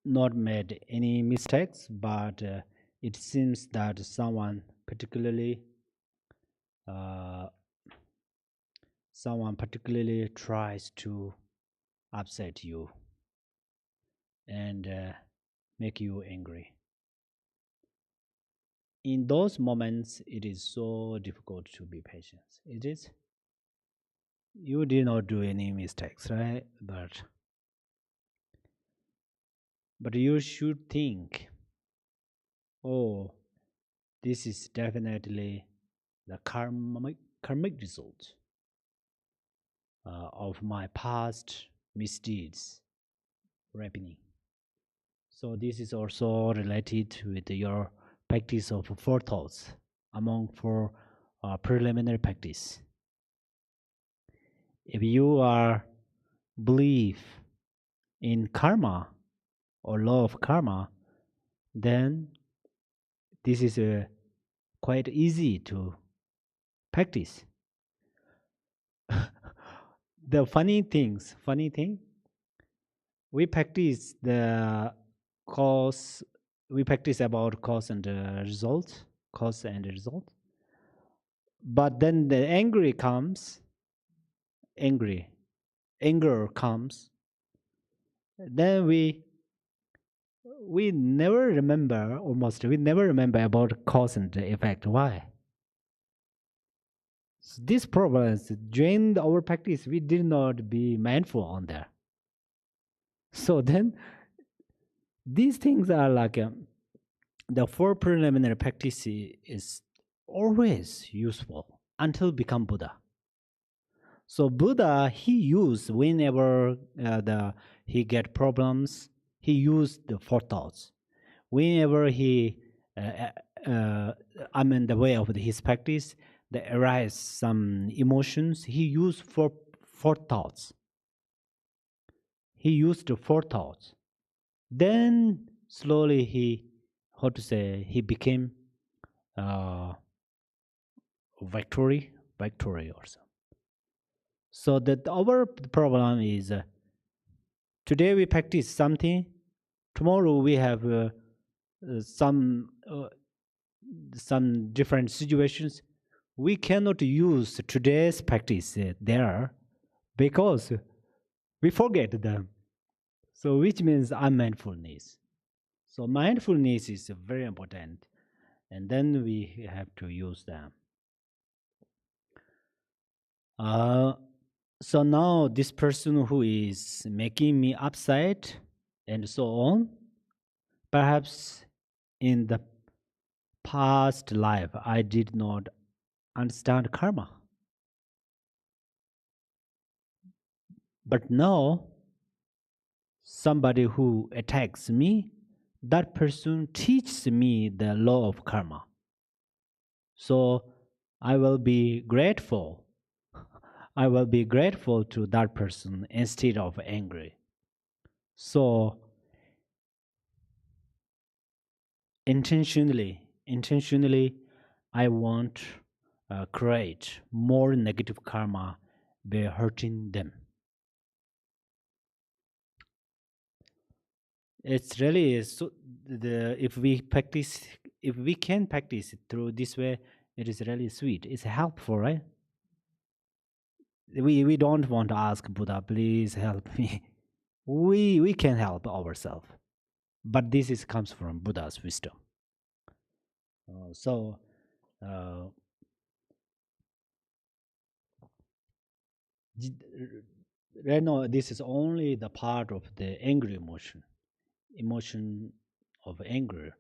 not made any mistakes, but it seems that someone uh, particularly tries to upset you and make you angry. In those moments, it is so difficult to be patient. It is. You did not do any mistakes, right? But you should think, oh, this is definitely the karmic result of my past misdeeds happening. So this is also related with your practice of four thoughts among four preliminary practice. If you are believe in karma or law of karma, then this is quite easy to practice. The funny thing, we practice the cause. We practice about cause and result, But then the anger comes. Then we never remember, about cause and effect. Why? So these problems during our practice, we did not be mindful on that. So then these things are like the four preliminary practice is always useful until become Buddha. So Buddha, he used whenever he get problems, he used the four thoughts. Whenever he, I'm in the way of his practice, there arise some emotions, he used four thoughts. He used the four thoughts. Then slowly he became victory also. So that our problem is today we practice something, tomorrow we have some different situations. We cannot use today's practice there because we forget them. So which means unmindfulness. So mindfulness is very important, and then we have to use them. Uh, so now this person who is making me upset and so on, perhaps in the past life I did not understand karma. But now somebody who attacks me, that person teaches me the law of karma. So I will be grateful. I will be grateful to that person instead of angry. So intentionally, I won't create more negative karma by hurting them. It's really so if we practice, if we can practice it through this way, it is really sweet. It's helpful, right? We don't want to ask Buddha, please help me. We can help ourselves, but this is comes from Buddha's wisdom. So uh, right now this is only the part of the angry emotion of anger.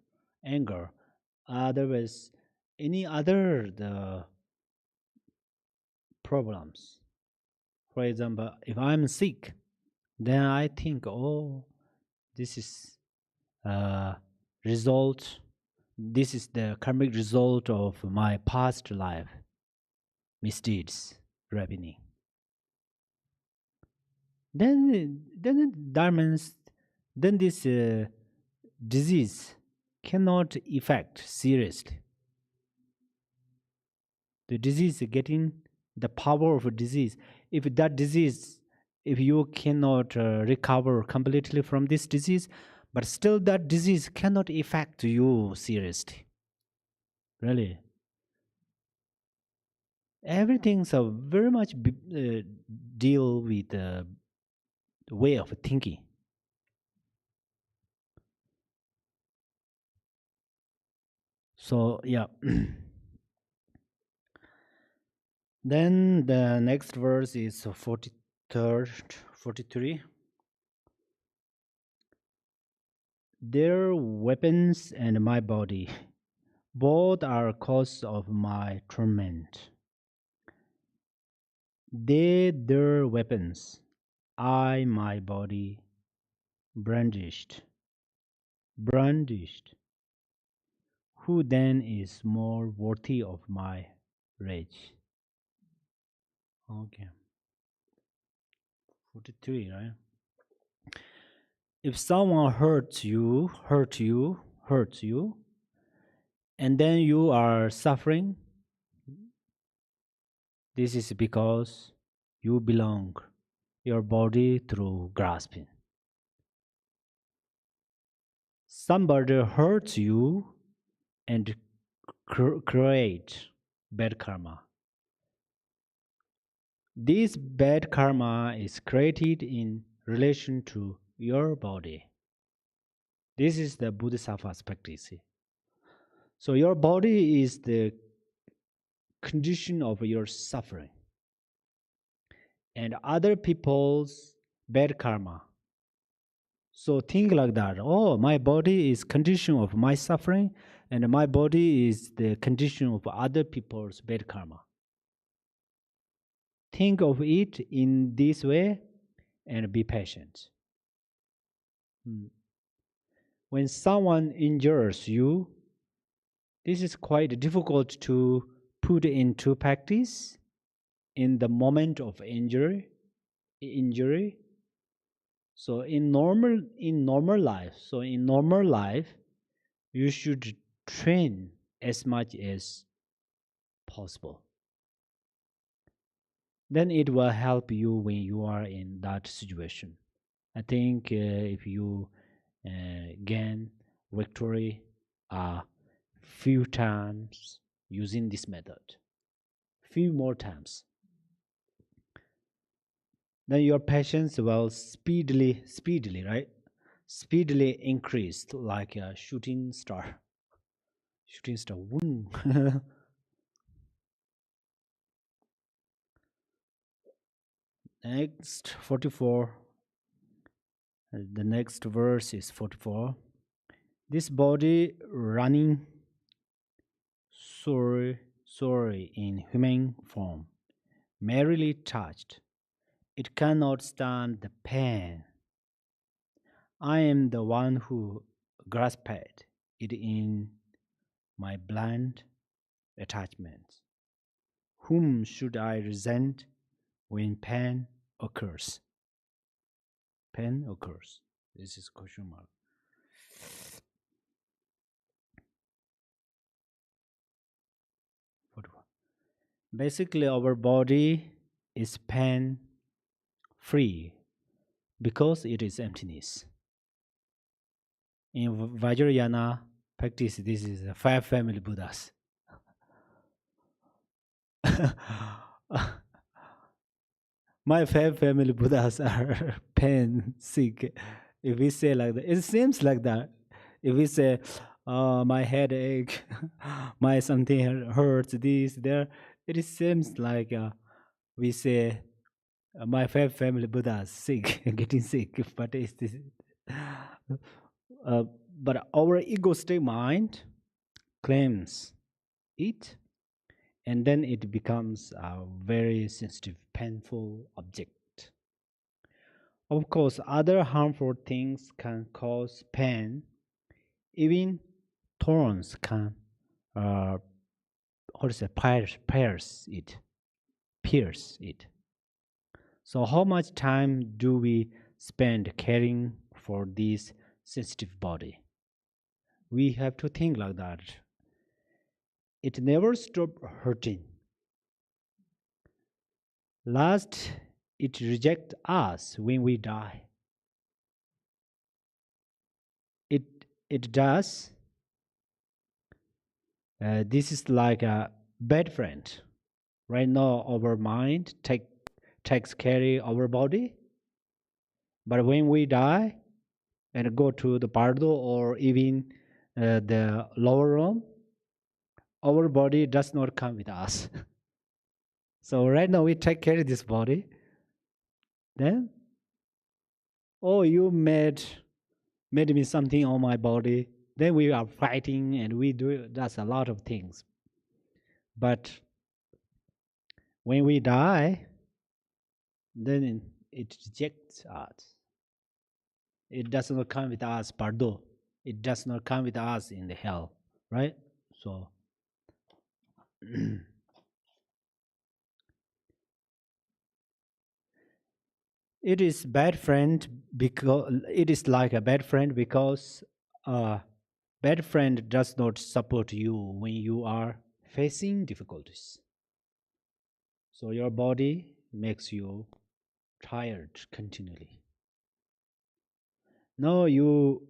Otherwise, any other the problems. For example, if I'm sick, then I think, oh, this is uh, result. This is the karmic result of my past life misdeeds, happening. Then that means then this disease cannot affect seriously. The disease getting the power of a disease. If that disease, if you cannot recover completely from this disease, but still that disease cannot affect you seriously. Really, everything's a very much deal with the way of thinking. So yeah. Then the next verse is 43rd, 43. Their weapons and my body, both are cause of my torment. They their weapons, I my body brandished. Brandished. Who then is more worthy of my rage? Okay. 43, right? If someone hurts you, and then you are suffering, this is because you belong your body through grasping. Somebody hurts you and create bad karma. This bad karma is created in relation to your body. This is the Bodhisattva's practice. So your body is the condition of your suffering, and other people's bad karma. So think like that. Oh, my body is condition of my suffering, and my body is the condition of other people's bad karma. Think of it in this way and be patient. When someone injures you, this is quite difficult to put into practice in the moment of injury. So in normal life, you should train as much as possible. Then it will help you when you are in that situation. I think if you gain victory a few times using this method, few more times. then your patience will speedily, right? Speedily increased like a shooting star. Shooting star. Boom. Next, 44. The next verse is 44. This body running sorry in human form, merrily touched, it cannot stand the pain. I am the one who grasped it in my blind attachments. Whom should I resent when pain occurs? Pain occurs. This is question mark. Basically, our body is pain free because it is emptiness. In Vajrayana practice, this is the 5 family Buddhas. My 5 family Buddhas are pain sick. If we say like that, it seems like that. If we say, my headache, my something hurts, this, there, it seems like we say, my 5 family Buddhas sick, getting sick, but it's this. Uh, but our egoistic mind claims it, and then it becomes a very sensitive, painful object. Of course, other harmful things can cause pain. Even thorns can, how to say, pierce it. So, how much time do we spend caring for this sensitive body? We have to think like that. It never stopped hurting. Last, it rejects us when we die. It does. This is like a bad friend. Right now, our mind takes care of our body, but when we die and go to the bardo or even the lower room, our body does not come with us. So right now we take care of this body. Then, oh, you made me something on my body. Then we are fighting and we do that's a lot of things. But when we die, then it rejects us. It does not come with us, pardon. It does not come with us in the hell, right? So it is bad friend because it is like a bad friend because a bad friend does not support you when you are facing difficulties. So your body makes you tired continually. Now you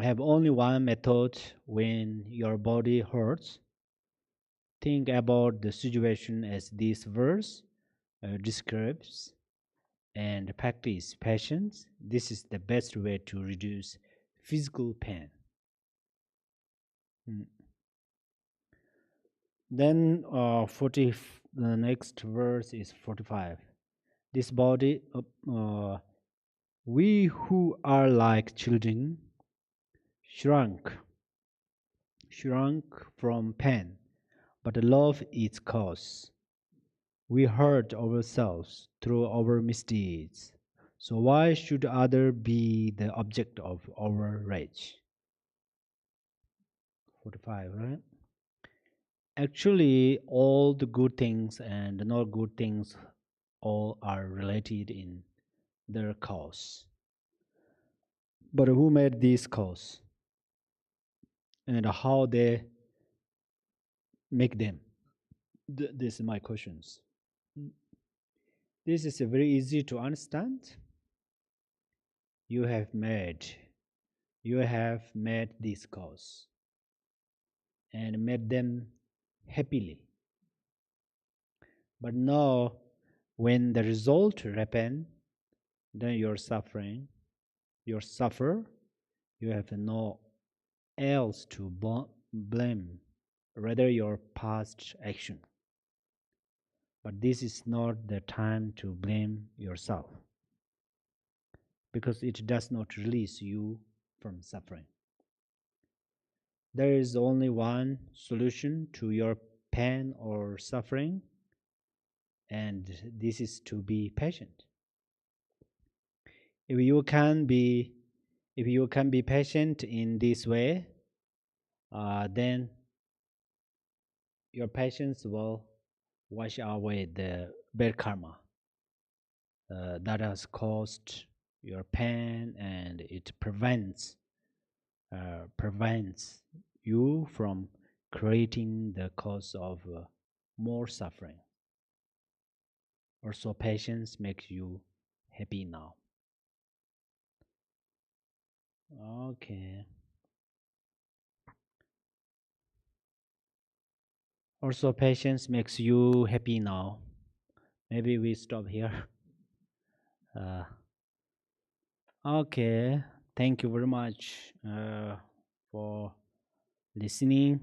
have only one method when your body hurts. Think about the situation as this verse describes and practice patience. This is the best way to reduce physical pain. Then the next verse is 45. This body, we who are like children shrunk from pain, but love its cause. We hurt ourselves through our misdeeds. So why should other be the object of our rage? 45, right? Actually, all the good things and not good things all are related in their cause. But who made this cause? And how they make them? This is my questions. This is very easy to understand. You have made this cause and made them happily. But now, when the result happen, then you're suffering. You suffer. You have no else to blame, rather your past action. But this is not the time to blame yourself, because it does not release you from suffering. There is only one solution to your pain or suffering, and this is to be patient. If you can be patient in this way, then your patience will wash away the bad karma that has caused your pain, and it prevents you from creating the cause of more suffering. Also, patience makes you happy now. Okay. Also, patience makes you happy now. Maybe we stop here. Okay. Thank you very much for listening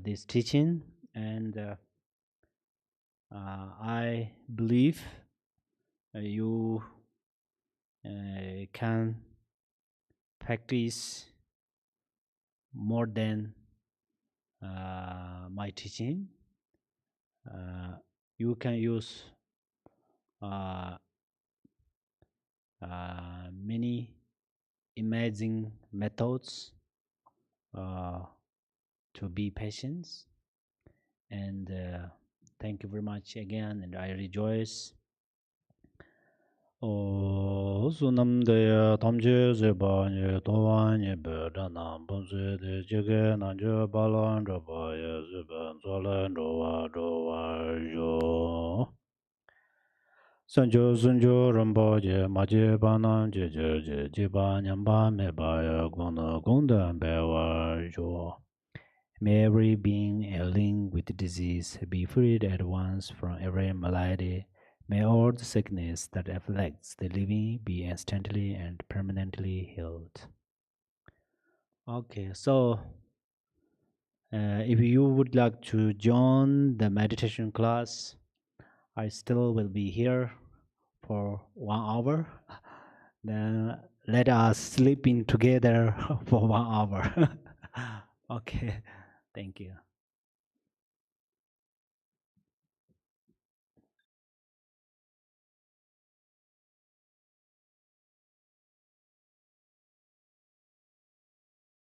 this teaching, and I believe you can practice more than my teaching. You can use many amazing methods to be patient, and thank you very much again, and I rejoice. Sunamdaya tamje zeba nye towa nye be dana bunze de jige nanje balan roba ye zeba zolan rowa rowa jo. Sanjo sunjo rambo je maje banan je je je jiba nyamba me ba ya gona gongda bewa jo. May every being ailing with disease be freed at once from every malady. May all the sickness that afflicts the living be instantly and permanently healed. Okay, so if you would like to join the meditation class, I still will be here for 1 hour. Then let us sleep in together for 1 hour. Okay, thank you.